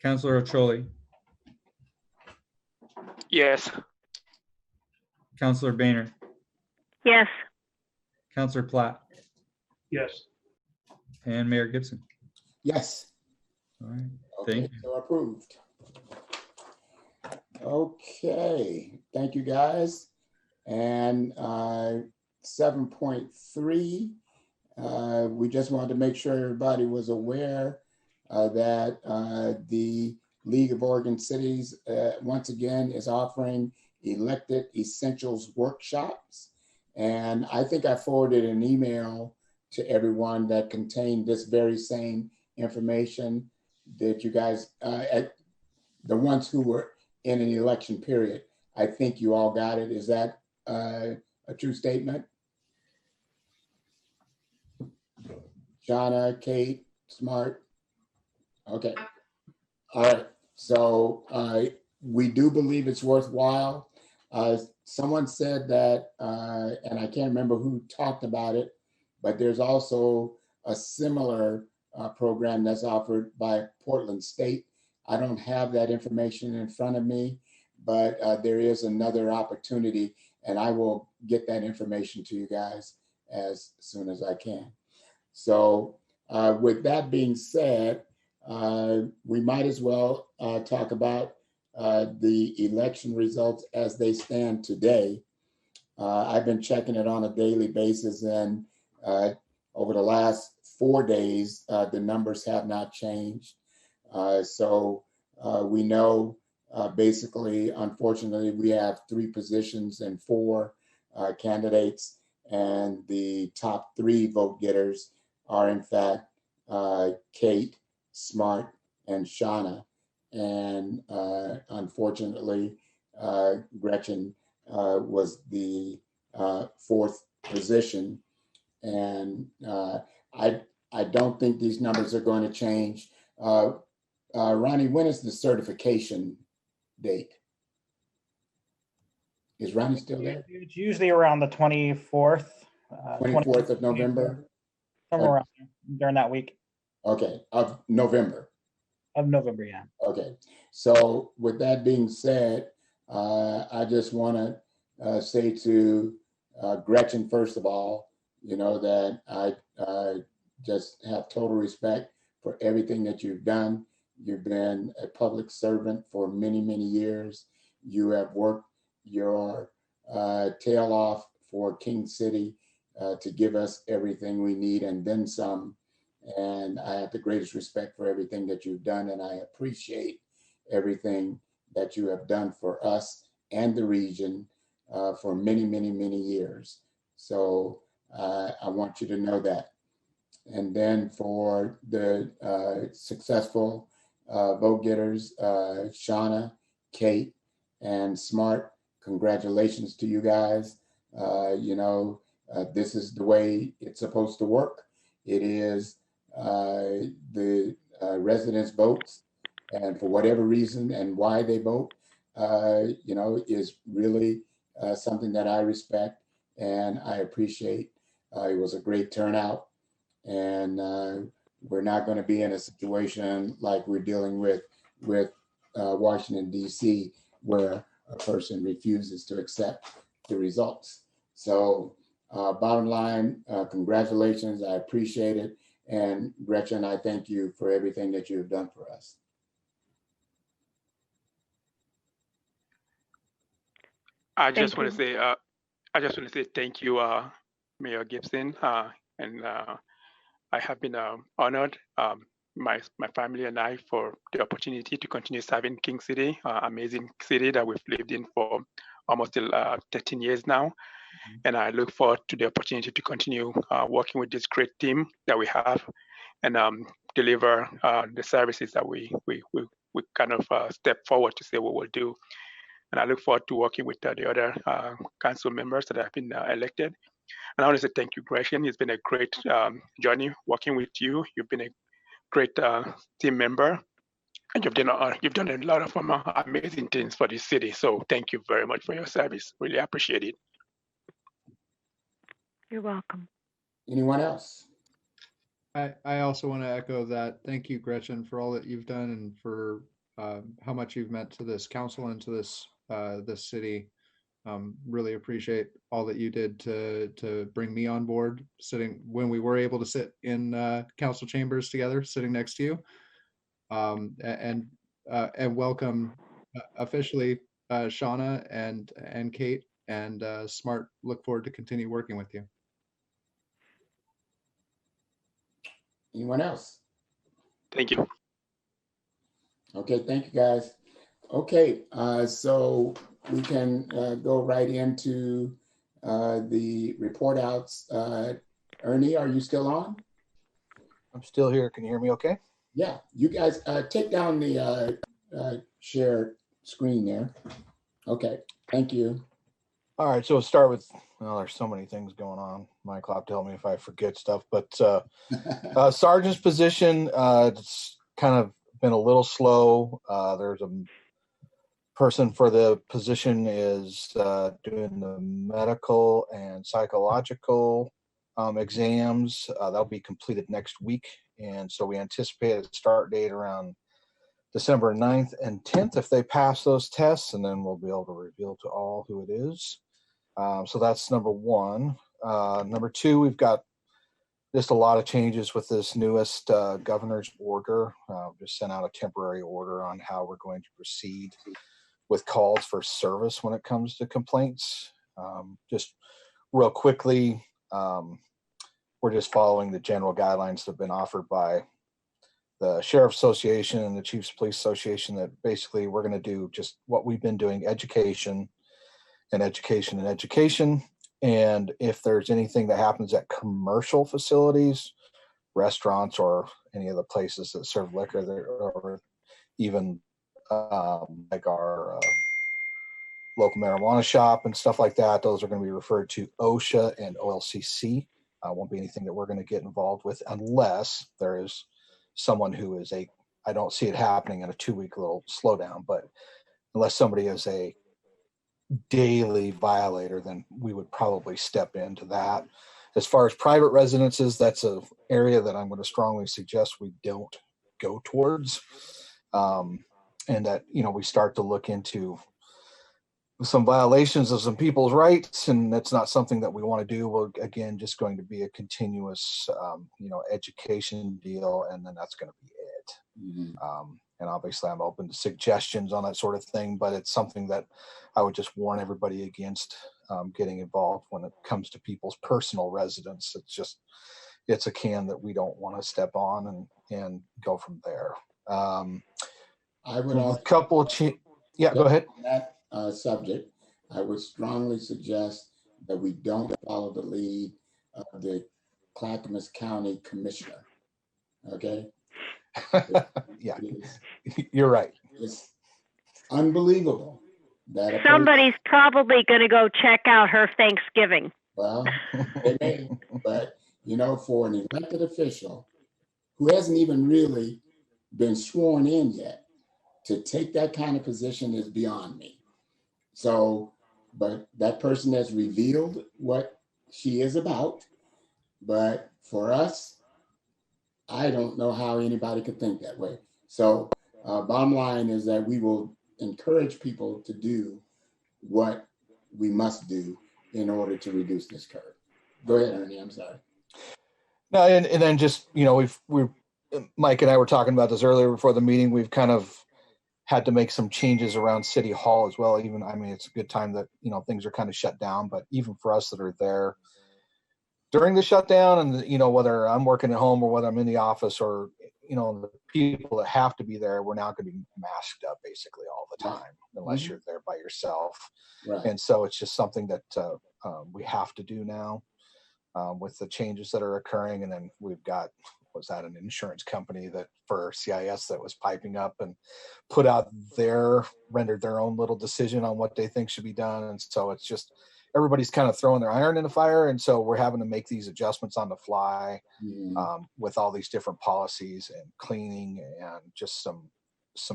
Counselor Ocholi, Yes. Counselor Boehner, Yes. Counselor Platt, Yes. and Mayor Gibson. Yes. All right, Okay, thank you. so approved. Okay, thank you guys. And 7.3, we just wanted to make sure everybody was aware that the League of Oregon Cities, once again, is offering elected essentials workshops. And I think I forwarded an email to everyone that contained this very same information that you guys, the ones who were in an election period. I think you all got it. Is that a true statement? Shauna, Kate, Smart? Okay. All right. So we do believe it's worthwhile. Someone said that, and I can't remember who talked about it, but there's also a similar program that's offered by Portland State. I don't have that information in front of me, but there is another opportunity, and I will get that information to you guys as soon as I can. So with that being said, we might as well talk about the election results as they stand today. I've been checking it on a daily basis, and over the last 4 days, the numbers have not changed. So we know basically, unfortunately, we have 3 positions and 4 candidates, and the top 3 vote getters are in fact Kate, Smart, and Shauna. And unfortunately, Gretchen was the 4th position. And I don't think these numbers are going to change. Ronnie, when is the certification date? Is Ronnie still there? It's usually around the 24th. 24th of November? Somewhere around there, during that week. Okay, of November. Of November, yeah. Okay, so with that being said, I just want to say to Gretchen, first of all, you know, that I just have total respect for everything that you've done. You've been a public servant for many, many years. You have worked your tail off for King City to give us everything we need and then some. And I have the greatest respect for everything that you've done, and I appreciate everything that you have done for us and the region for many, many, many years. So I want you to know that. And then for the successful vote getters, Shauna, Kate, and Smart, congratulations to you guys. You know, this is the way it's supposed to work. It is the residents' votes, and for whatever reason and why they vote, you know, is really something that I respect and I appreciate. It was a great turnout, and we're not going to be in a situation like we're dealing with Washington, D.C., where a person refuses to accept the results. So bottom line, congratulations. I appreciate it. And Gretchen, I thank you for everything that you have done for us. I just want to say thank you, Mayor Gibson, and I have been honored, my family and I, for the opportunity to continue serving King City, amazing city that we've lived in for almost 13 years now. And I look forward to the opportunity to continue working with this great team that we have and deliver the services that we kind of step forward to say we will do. And I look forward to working with the other council members that have been elected. And I want to say thank you, Gretchen. It's been a great journey working with you. You've been a great team member, and you've done a lot of amazing things for this city. So thank you very much for your service. Really appreciate it. You're welcome. Anyone else? I also want to echo that. Thank you, Gretchen, for all that you've done and for how much you've meant to this council and to this this city. Really appreciate all that you did to bring me on board, sitting when we were able to sit in council chambers together, sitting next to you, and welcome officially Shauna and Kate and Smart. Look forward to continue working with you. Anyone else? Thank you. Okay, thank you, guys. Okay, so we can go right into the report outs. Ernie, are you still on? I'm still here. Can you hear me okay? Yeah, you guys take down the share screen there. Okay, thank you. All right, so we'll start with, well, there's so many things going on. Michael, have to tell me if I forget stuff, but sergeant's position, it's kind of been a little slow. There's a person for the position is doing the medical and psychological exams. That'll be completed next week. And so we anticipate a start date around December 9th and 10th if they pass those tests, and then we'll be able to reveal to all who it is. So that's number one. Number two, we've got just a lot of changes with this newest governor's order. Just sent out a temporary order on how we're going to proceed with calls for service when it comes to complaints. Just real quickly, we're just following the general guidelines that have been offered by the Sheriff's Association and the Chiefs Police Association, that basically we're going to do just what we've been doing, education and education and education. And if there's anything that happens at commercial facilities, restaurants, or any of the places that serve liquor, or even like our local marijuana shop and stuff like that, those are going to be referred to OSHA and OLCC. Won't be anything that we're going to get involved with unless there is someone who is I don't see it happening in a 2-week little slowdown, but unless somebody is a daily violator, then we would probably step into that. As far as private residences, that's an area that I'm going to strongly suggest we don't go towards. And that, we start to look into some violations of some people's rights, and that's not something that we want to do. Well, again, just going to be a continuous, education deal, and then that's going to be it. Mm-hmm. And obviously, I'm open to suggestions on that sort of thing, but it's something that I would just warn everybody against getting involved when it comes to people's personal residence. It's a can that we don't want to step on and go from there. I would also, a couple of go ahead. That subject, I would strongly suggest that we don't follow the lead of the Clackamas County Commissioner. Okay. Yeah, you're right. It's unbelievable that somebody's probably going to go check out her Thanksgiving. Well, they may, but for an elected official who hasn't even really been sworn in yet, to take that kind of position is beyond me. So, but that person has revealed what she is about. But for us, I don't know how anybody could think that way. So bottom line is that we will encourage people to do what we must do in order to reduce this curve. Go ahead, Ernie, I'm sorry. No, and then just, we're Mike and I were talking about this earlier before the meeting. We've kind of had to make some changes around City Hall as well. It's a good time that, things are kind of shut down, but even for us that are there during the shutdown, and, whether I'm working at home or whether I'm in the office, or, the people that have to be there, we're now going to be masked up basically all the time, unless you're there by yourself. Right. And so it's just something that we have to do now with the changes that are occurring. And then we've got, an insurance company that for CIS that was piping up and rendered their own little decision on what they think should be done. And so it's just, everybody's kind of throwing their iron in the fire. And so we're having to make these adjustments on the fly with all these different policies and cleaning and just some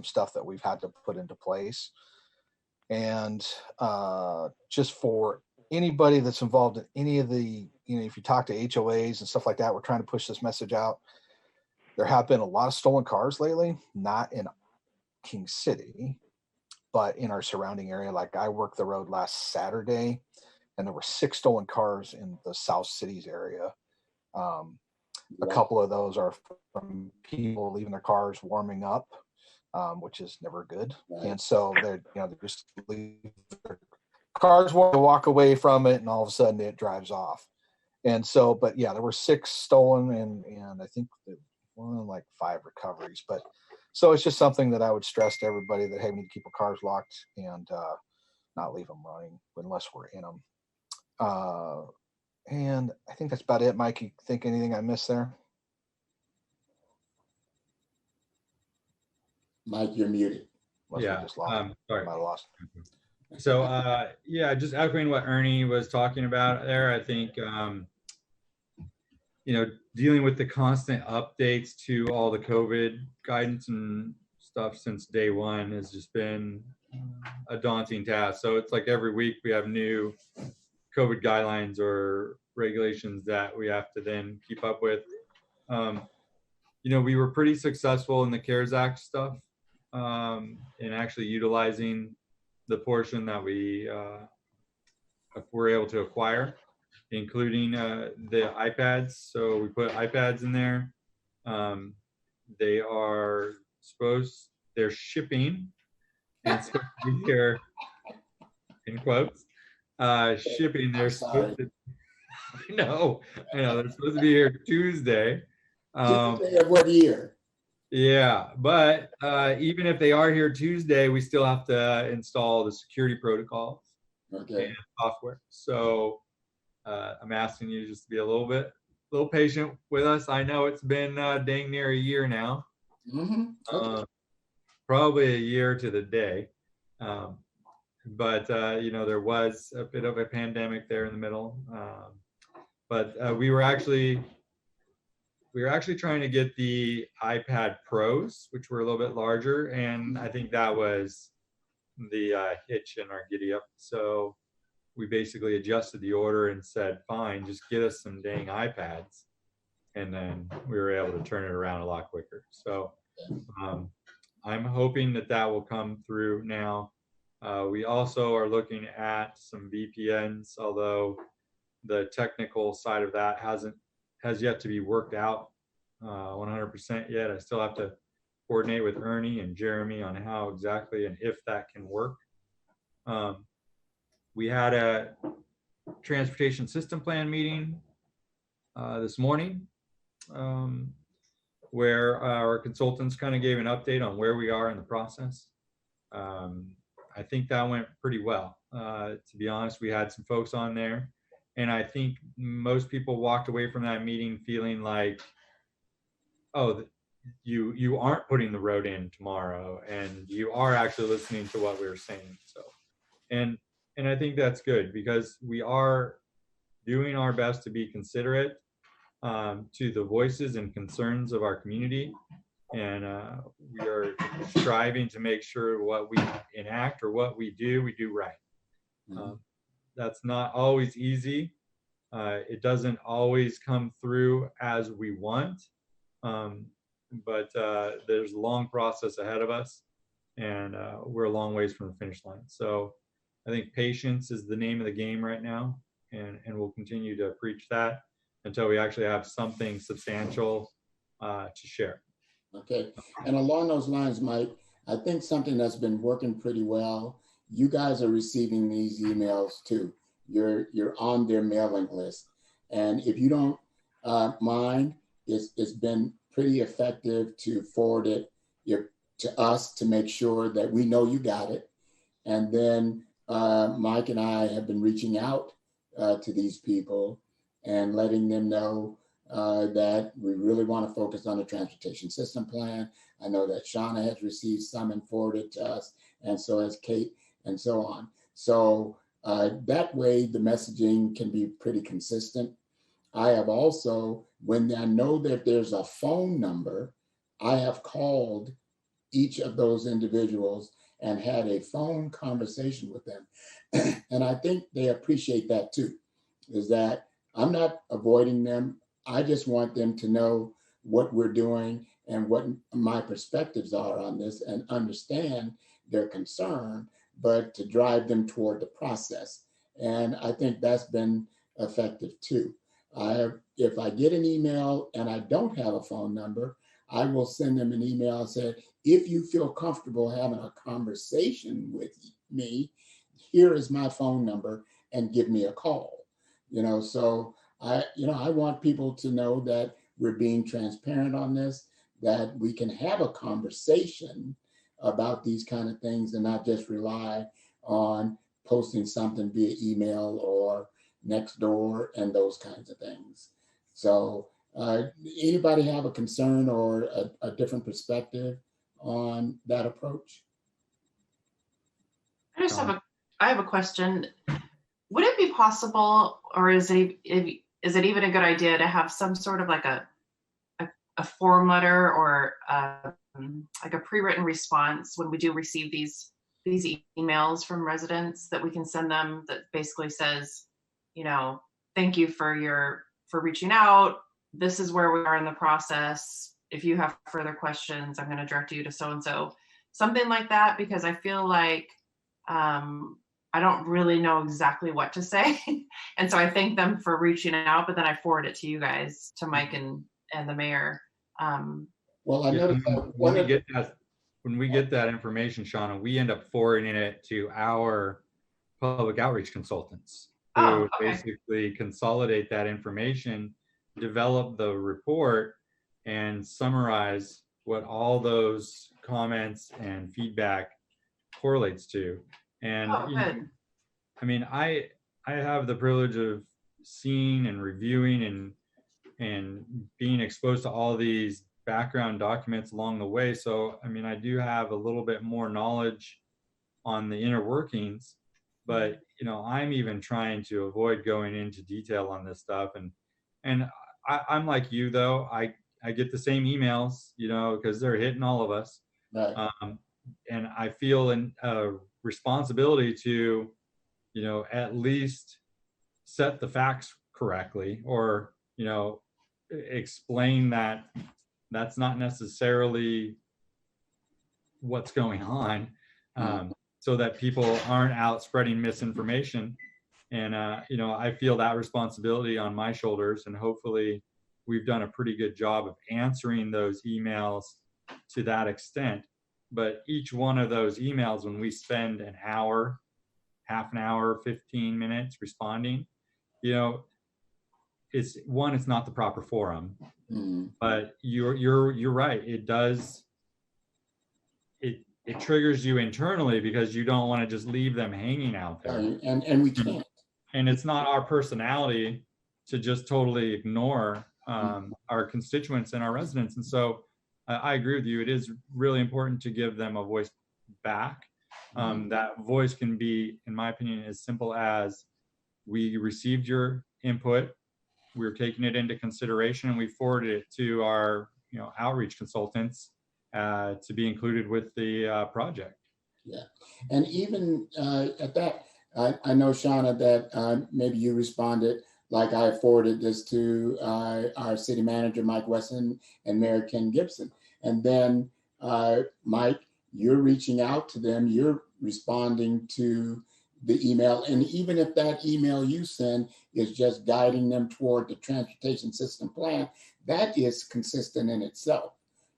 stuff that we've had to put into place. And just for anybody that's involved in any of the, if you talk to HOAs and stuff like that, we're trying to push this message out. There have been a lot of stolen cars lately, not in King City, but in our surrounding area. Like I worked the road last Saturday, and there were 6 stolen cars in the South Cities area. A couple of those are from people leaving their cars warming up, which is never good. Right. And so they just leave their cars, walk away from it, and all of a sudden it drives off. And so, but yeah, there were 6 stolen, and I think like 5 recoveries. But So it's just something that I would stress to everybody that, hey, we need to keep our cars locked and not leave them running unless we're in them. And I think that's about it. Mike, you think anything I missed there? Mike, you're muted. Unless we Yeah, just lost. sorry. Might have lost. So yeah, just echoing what Ernie was talking about there. I think dealing with the constant updates to all the COVID guidance and stuff since day one has just been a daunting task. So it's like every week we have new COVID guidelines or regulations that we have to then keep up with. We were pretty successful in the CARES Act stuff, in actually utilizing the portion that we were able to acquire, including the iPads. So we put iPads in there. They're shipping and supposed to be here, in quotes, shipping. They're supposed to, I know, they're supposed to be here Tuesday. Tuesday of what year? Yeah, but even if they are here Tuesday, we still have to install the security protocols and software. So I'm asking you just to be a little patient with us. I know it's been dang near a year now. Mm-hmm. Probably a year to the day. But there was a bit of a pandemic there in the middle. But we were actually trying to get the iPad Pros, which were a little bit larger, and I think that was the hitch in our giddy up. So we basically adjusted the order and said, fine, just get us some dang iPads. And then we were able to turn it around a lot quicker. So I'm hoping that will come through now. We also are looking at some VPNs, although the technical side of that has yet to be worked out 100% yet. I still have to coordinate with Ernie and Jeremy on how exactly and if that can work. We had a transportation system plan meeting this morning where our consultants kind of gave an update on where we are in the process. I think that went pretty well. To be honest, we had some folks on there, and I think most people walked away from that meeting feeling like, oh, you aren't putting the road in tomorrow, and you are actually listening to what we were saying. So, and I think that's good because we are doing our best to be considerate to the voices and concerns of our community, and we are striving to make sure what we enact or what we do right. That's not always easy. It doesn't always come through as we want, but there's a long process ahead of us, and we're a long ways from the finish line. So I think patience is the name of the game right now, and we'll continue to preach that until we actually have something substantial to share. Okay, and along those lines, Mike, I think something that's been working pretty well, you guys are receiving these emails too. You're on their mailing list. And if you don't mind, it's been pretty effective to forward it to us to make sure that we know you got it. And then Mike and I have been reaching out to these people and letting them know that we really want to focus on the transportation system plan. I know that Shauna has received some and forwarded to us, and so has Kate, and so on. So that way the messaging can be pretty consistent. I have also, when I know that there's a phone number, I have called each of those individuals and had a phone conversation with them. And I think they appreciate that too, is that I'm not avoiding them. I just want them to know what we're doing and what my perspectives are on this and understand their concern, but to drive them toward the process. And I think that's been effective too. If I get an email and I don't have a phone number, I will send them an email and say, if you feel comfortable having a conversation with me, here is my phone number and give me a call. So I want people to know that we're being transparent on this, that we can have a conversation about these kind of things and not just rely on posting something via email or Nextdoor and those kinds of things. So anybody have a concern or a different perspective on that approach? I have a question. Would it be possible, or is it even a good idea to have some sort of like a form letter or like a pre-written response when we do receive these emails from residents that we can send them that basically says, you know, thank you for reaching out. This is where we are in the process. If you have further questions, I'm going to direct you to so-and-so, something like that, because I feel like I don't really know exactly what to say. And so I thank them for reaching out, but then I forward it to you guys, to Mike and the mayor. Well, I noticed that when we get that information, Shauna, we end up forwarding it to our public outreach consultants who basically consolidate that information, develop the report, and summarize what all those comments and feedback correlates to. And I mean, I have the privilege of seeing and reviewing and being exposed to all these background documents along the way. So, I mean, I do have a little bit more knowledge on the inner workings, but, you know, I'm even trying to avoid going into detail on this stuff. And I'm like you, though. I get the same emails, you know, because they're hitting all of us. Right. And I feel a responsibility to, you know, at least set the facts correctly, or, you know, explain that that's not necessarily what's going on, so that people aren't out spreading misinformation. And, you know, I feel that responsibility on my shoulders, and hopefully we've done a pretty good job of answering those emails to that extent. But each one of those emails, when we spend an hour, half an hour, 15 minutes responding, you know, it's not the proper forum. But you're right. It does. It triggers you internally because you don't want to just leave them hanging out there. And we can't. And it's not our personality to just totally ignore our constituents and our residents. And so I agree with you. It is really important to give them a voice back. That voice can be, in my opinion, as simple as: we received your input, we're taking it into consideration, and we forwarded it to our, you know, outreach consultants to be included with the project. Yeah, and even at that, I know, Shauna, that maybe you responded like I forwarded this to our city manager, Mike Weston, and Mayor Ken Gibson. And then, Mike, you're reaching out to them, you're responding to the email. And even if that email you send is just guiding them toward the transportation system plan, that is consistent in itself,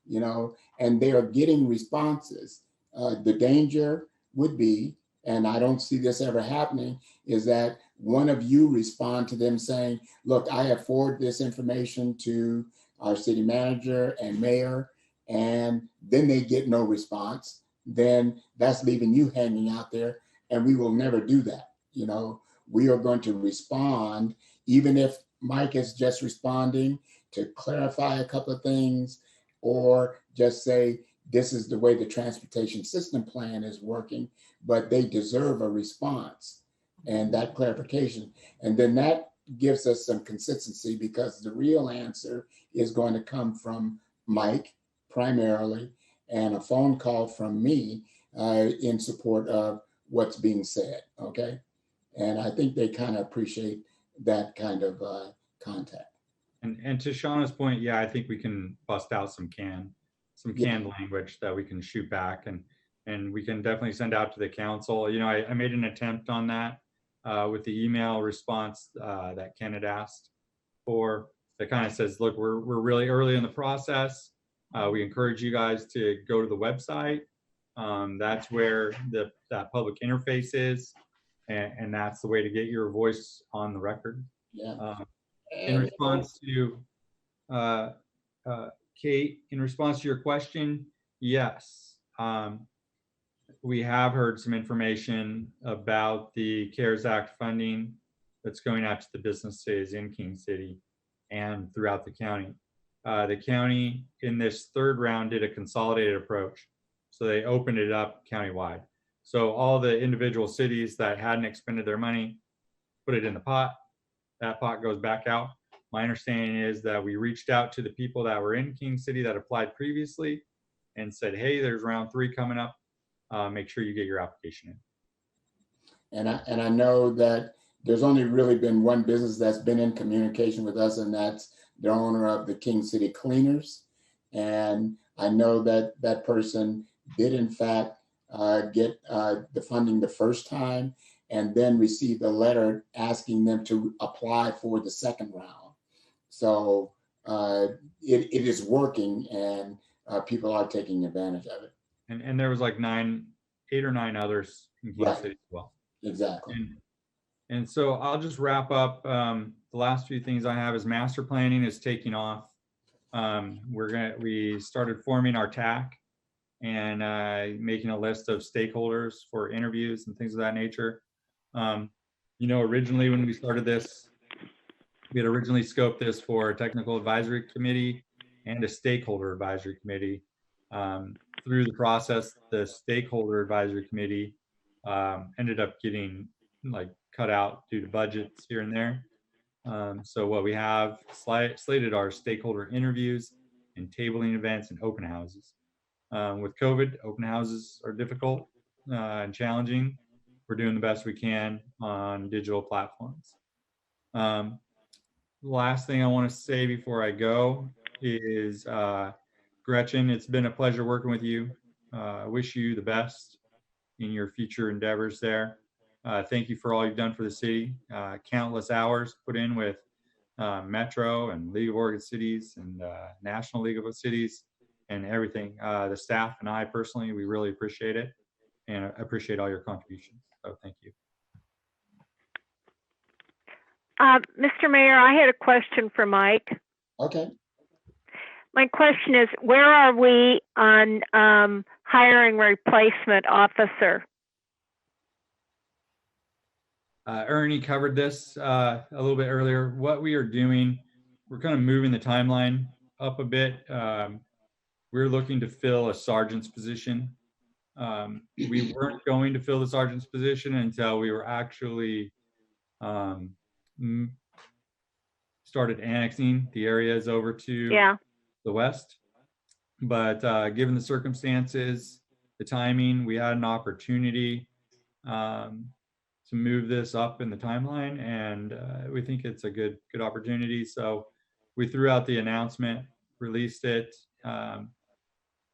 you know, and they are getting responses. The danger would be, and I don't see this ever happening, is that one of you respond to them saying, look, I have forwarded this information to our city manager and mayor, and then they get no response. Then that's leaving you hanging out there. And we will never do that. You know, we are going to respond, even if Mike is just responding to clarify a couple of things, or just say, this is the way the transportation system plan is working, but they deserve a response and that clarification. And then that gives us some consistency, because the real answer is going to come from Mike primarily, and a phone call from me in support of what's being said, okay? And I think they kind of appreciate that kind of contact. And to Shauna's point, yeah, I think we can bust out some canned language that we can shoot back, and we can definitely send out to the council. You know, I made an attempt on that with the email response that Ken had asked for, that kind of says, look, we're really early in the process. We encourage you guys to go to the website. That's where that public interface is, and that's the way to get your voice on the record. Yeah. In response to Kate, in response to your question, yes. We have heard some information about the CARES Act funding that's going out to the businesses in King City and throughout the county. The county in this third round did a consolidated approach. So they opened it up countywide. So all the individual cities that hadn't expended their money, put it in the pot. That pot goes back out. My understanding is that we reached out to the people that were in King City that applied previously and said, hey, there's round 3 coming up. Make sure you get your application in. And I know that there's only really been one business that's been in communication with us, and that's the owner of the King City Cleaners. And I know that that person did in fact get the funding the first time, and then received a letter asking them to apply for the second round. So it is working, and people are taking advantage of it. And there was like 8 or 9 others in King City as well. Exactly. And so I'll just wrap up. The last few things I have is master planning is taking off. We started forming our TAC and making a list of stakeholders for interviews and things of that nature. Originally when we started this, we had originally scoped this for a technical advisory committee and a stakeholder advisory committee. Through the process, the stakeholder advisory committee ended up getting cut out due to budgets here and there. So what we have slated are stakeholder interviews and tabling events and open houses. With COVID, open houses are difficult and challenging. We're doing the best we can on digital platforms. Last thing I want to say before I go is Gretchen, it's been a pleasure working with you. I wish you the best in your future endeavors there. Thank you for all you've done for the city. Countless hours put in with Metro and League of Oregon Cities and National League of Cities and everything. The staff and I personally, we really appreciate it, and I appreciate all your contributions. So thank you. Mr. Mayor, I had a question for Mike. Okay. My question is, where are we on hiring replacement officer? Ernie covered this a little bit earlier. What we are doing, we're kind of moving the timeline up a bit. We're looking to fill a sergeant's position. We weren't going to fill the sergeant's position until we were actually started annexing the areas over to the west. But given the circumstances, the timing, we had an opportunity to move this up in the timeline, and we think it's a good opportunity. So we threw out the announcement, released it.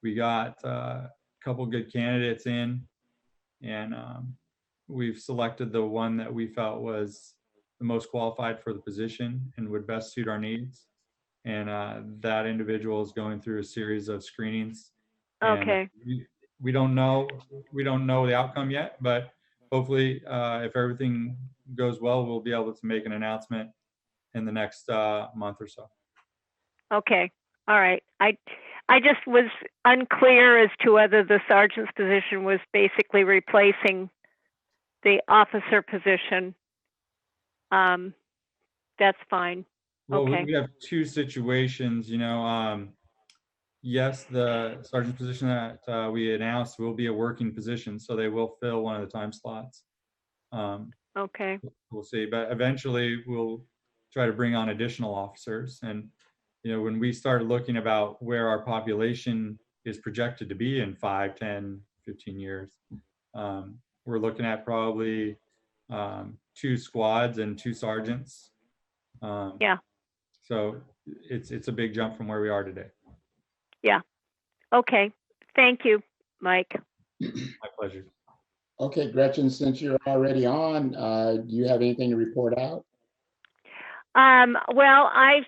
We got a couple good candidates in, and we've selected the one that we felt was the most qualified for the position and would best suit our needs. And that individual is going through a series of screenings. Okay. We don't know the outcome yet, but hopefully, if everything goes well, we'll be able to make an announcement in the next month or so. Okay. All right. I just was unclear as to whether the sergeant's position was basically replacing the officer position. That's fine. Well, okay. We have 2 situations, yes, the sergeant position that we announced will be a working position, so they will fill one of the time slots. Okay. We'll see, but eventually we'll try to bring on additional officers. And, when we started looking about where our population is projected to be in 5, 10, 15 years, we're looking at probably 2 squads and 2 sergeants. Yeah. So it's a big jump from where we are today. Yeah. Okay. Thank you, Mike. My pleasure. Okay, Gretchen, since you're already on, do you have anything to report out? Well, I've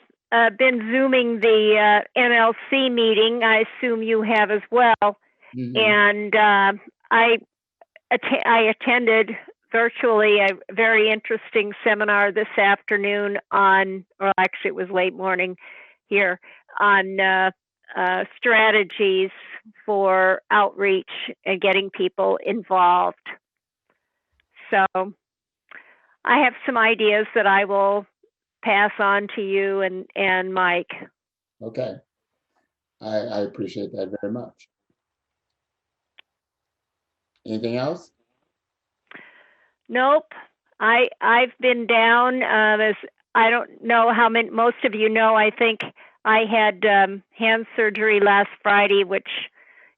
been Zooming the NLC meeting. I assume you have as well. Mm-hmm. And I attended virtually a very interesting seminar this afternoon on, or actually it was late morning here, on strategies for outreach and getting people involved. So I have some ideas that I will pass on to you and Mike. Okay. I appreciate that very much. Anything else? Nope. I've been down, as I don't know how many, most of you know, I think I had hand surgery last Friday, which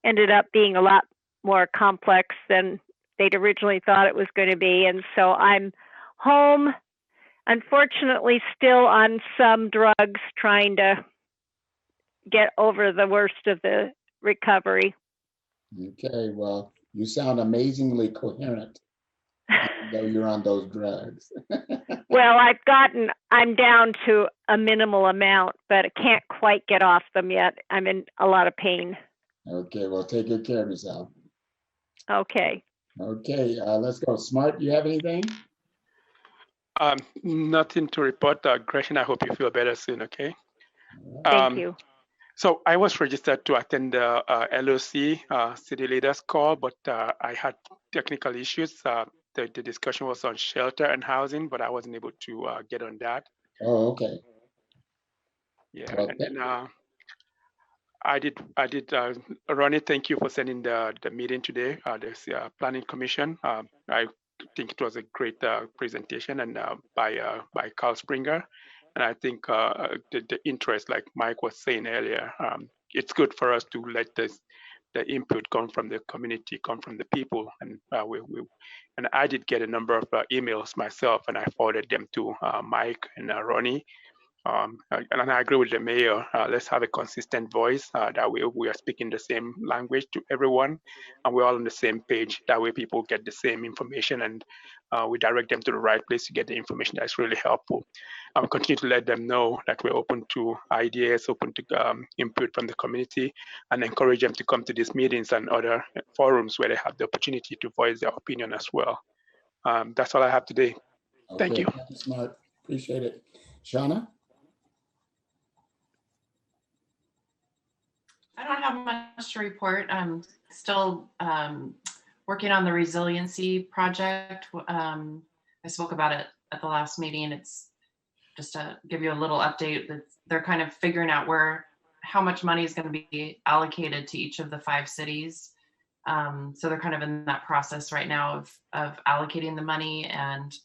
ended up being a lot more complex than they'd originally thought it was going to be. And so I'm home, unfortunately, still on some drugs, trying to get over the worst of the recovery. Okay, well, you sound amazingly coherent, even though you're on those drugs. Well, I'm down to a minimal amount, but I can't quite get off them yet. I'm in a lot of pain. Okay, well, take good care of yourself. Okay. Okay, let's go. Smart, you have anything? Nothing to report. Gretchen, I hope you feel better soon, okay? Thank you. So I was registered to attend the LOC City Leaders Call, but I had technical issues. The discussion was on shelter and housing, but I wasn't able to get on that. Oh, okay. Yeah, Well, and then I did. Ronnie, thank you for sending the meeting today. There's Planning Commission. I think it was a great presentation and by Carl Springer. And I think the interest, like Mike was saying earlier, it's good for us to let the input come from the community, come from the people. And and I did get a number of emails myself, and I forwarded them to Mike and Ronnie. And I agree with the mayor. Let's have a consistent voice. That way we are speaking the same language to everyone, and we're all on the same page. That way people get the same information, and we direct them to the right place to get the information that's really helpful. And we continue to let them know that we're open to ideas, open to input from the community, and encourage them to come to these meetings and other forums where they have the opportunity to voice their opinion as well. That's all I have today. Okay, Thank you. Thank you, Smart. Appreciate it. Shauna? I don't have much to report. I'm still working on the resiliency project. I spoke about it at the last meeting. It's just to give you a little update. They're kind of figuring out how much money is going to be allocated to each of the 5 cities. So they're kind of in that process right now of allocating the money, and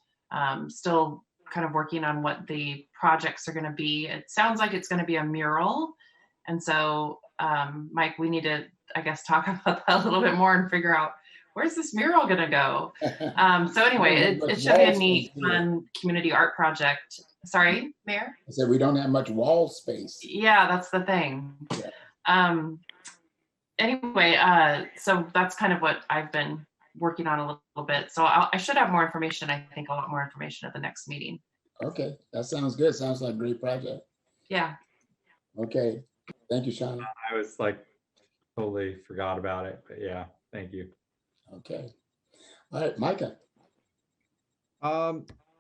still kind of working on what the projects are going to be. It sounds like it's going to be a mural. And so, Mike, we need to, I guess, talk about that a little bit more and figure out, where's this mural going to go? So anyway, it should be a neat, fun community art project. Sorry, Mayor? I said we don't have much wall space. Yeah, that's the thing. Yeah. Anyway, so that's kind of what I've been working on a little bit. So I should have more information, I think a lot more information at the next meeting. Okay, that sounds good. Sounds like a great project. Yeah. Okay, thank you, Shauna. I was like, totally forgot about it, but yeah, thank you. Okay. All right, Micah.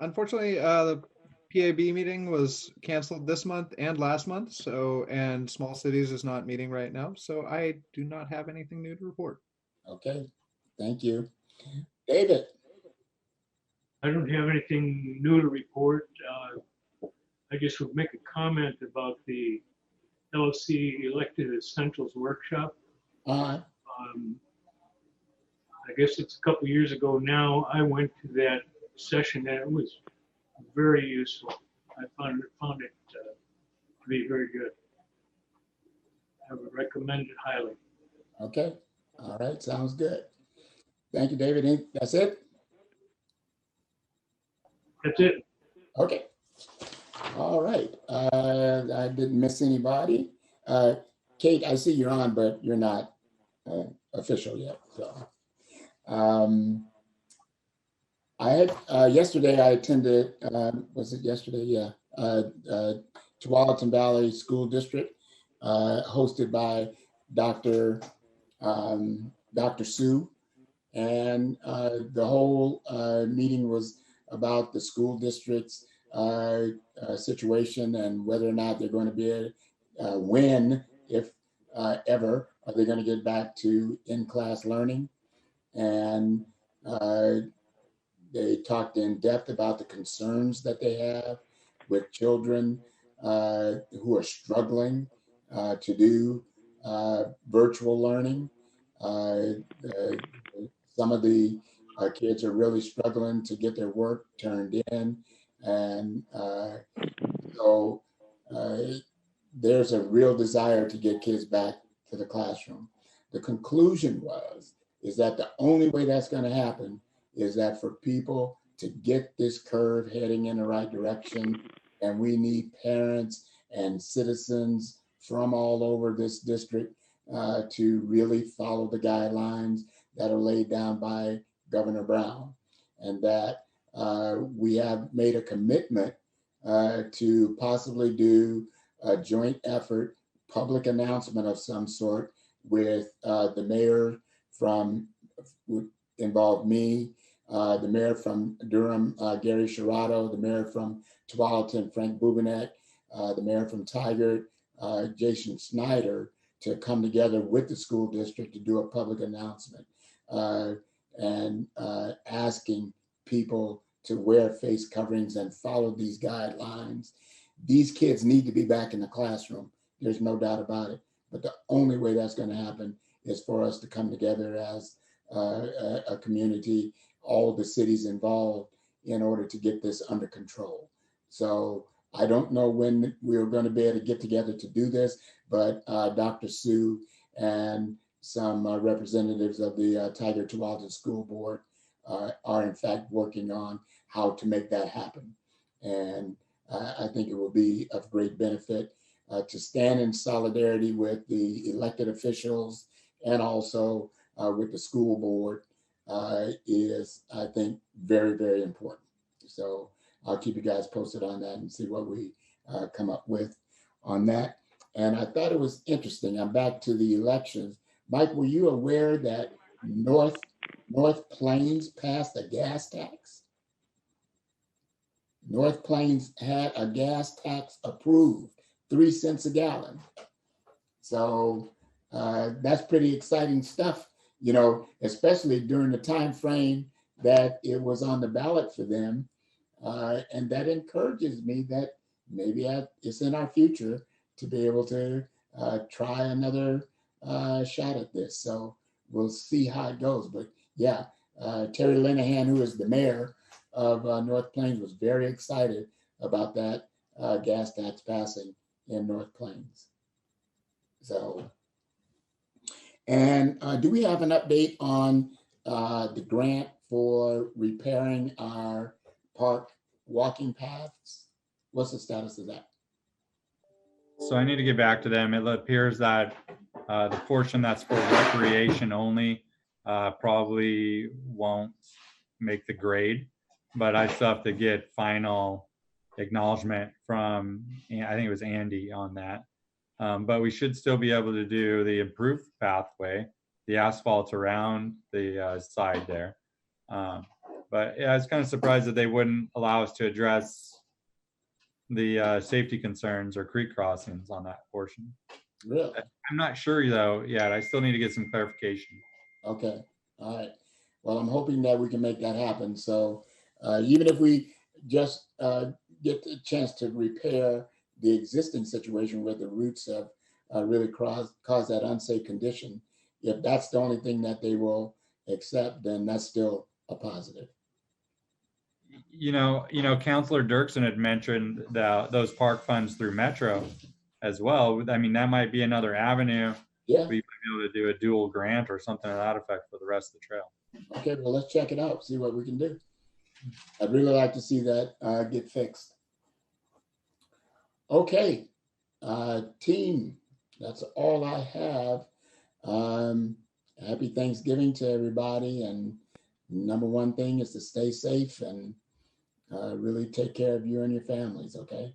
Unfortunately, the PAB meeting was canceled this month and last month, and Small Cities is not meeting right now, so I do not have anything new to report. Okay, thank you. David. I don't have anything new to report. I just would make a comment about the LC Elected Essentials Workshop. I guess it's a couple years ago now. I went to that session and it was very useful. I found it to be very good. I would recommend it highly. Okay, all right, sounds good. Thank you, David. That's it? That's it. Okay. All right. I didn't miss anybody. Kate, I see you're on, but you're not official yet. So, I had yesterday. I attended. Was it yesterday? Yeah. Tualatin Valley School District, hosted by Dr. Sue, and the whole meeting was about the school district's situation and whether or not they're going to be able to win if ever are they going to get back to in-class learning. And they talked in depth about the concerns that they have with children who are struggling to do virtual learning. Some of the kids are really struggling to get their work turned in. And so there's a real desire to get kids back to the classroom. The conclusion is that the only way that's going to happen is that for people to get this curve heading in the right direction, and we need parents and citizens from all over this district to really follow the guidelines that are laid down by Governor Brown, and that we have made a commitment to possibly do a joint effort, public announcement of some sort with the mayor from, would involve me, the mayor from Durham, Gary Sherrato, the mayor from Tualatin, Frank Bubanek, the mayor from Tigard, Jason Snyder, to come together with the school district to do a public announcement and asking people to wear face coverings and follow these guidelines. These kids need to be back in the classroom. There's no doubt about it. But the only way that's going to happen is for us to come together as a community, all the cities involved, in order to get this under control. So I don't know when we're going to be able to get together to do this, but Dr. Sue and some representatives of the Tigard Tualatin School Board are in fact working on how to make that happen. And I think it will be of great benefit to stand in solidarity with the elected officials and also with the school board is, I think, very, very important. So I'll keep you guys posted on that and see what we come up with on that. And I thought it was interesting. I'm back to the elections. Mike, were you aware that North Plains passed a gas tax? North Plains had a gas tax approved, 3 cents a gallon. So that's pretty exciting stuff, you know, especially during the time frame that it was on the ballot for them. And that encourages me that maybe it's in our future to be able to try another shot at this. So we'll see how it goes. But yeah, Terry Linehan, who is the mayor of North Plains, was very excited about that gas tax passing in North Plains. So, and do we have an update on the grant for repairing our park walking paths? What's the status of that? So I need to get back to them. It appears that the portion that's for recreation only probably won't make the grade, but I still have to get final acknowledgement from, I think it was Andy on that. But we should still be able to do the improved pathway, the asphalt around the side there. But yeah, I was kind of surprised that they wouldn't allow us to address the safety concerns or creek crossings on that portion. Really? I'm not sure though yet. I still need to get some clarification. Okay. All right. Well, I'm hoping that we can make that happen. So even if we just get the chance to repair the existing situation where the roots have really caused that unsafe condition, if that's the only thing that they will accept, then that's still a positive. You know, Councilor Dirksen had mentioned those park funds through Metro as well. I mean, that might be another avenue. Yeah. We might be able to do a dual grant or something to that effect for the rest of the trail. Okay, well, let's check it out, see what we can do. I'd really like to see that get fixed. Okay, team, that's all I have. Happy Thanksgiving to everybody. And number one thing is to stay safe and really take care of you and your families, okay?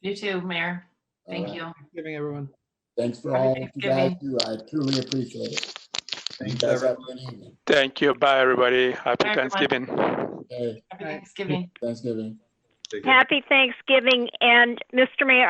You too, Mayor. Thank right. you. Thanksgiving, everyone. Thanks for Happy all you guys Thanksgiving. do. I truly appreciate it. Thanks, You guys have a everyone. good evening. Thank you. Bye, everybody. Happy Bye, everyone. Thanksgiving. Okay, Happy Thanksgiving. Thanksgiving. Take care. Happy Thanksgiving. And Mr. Mayor,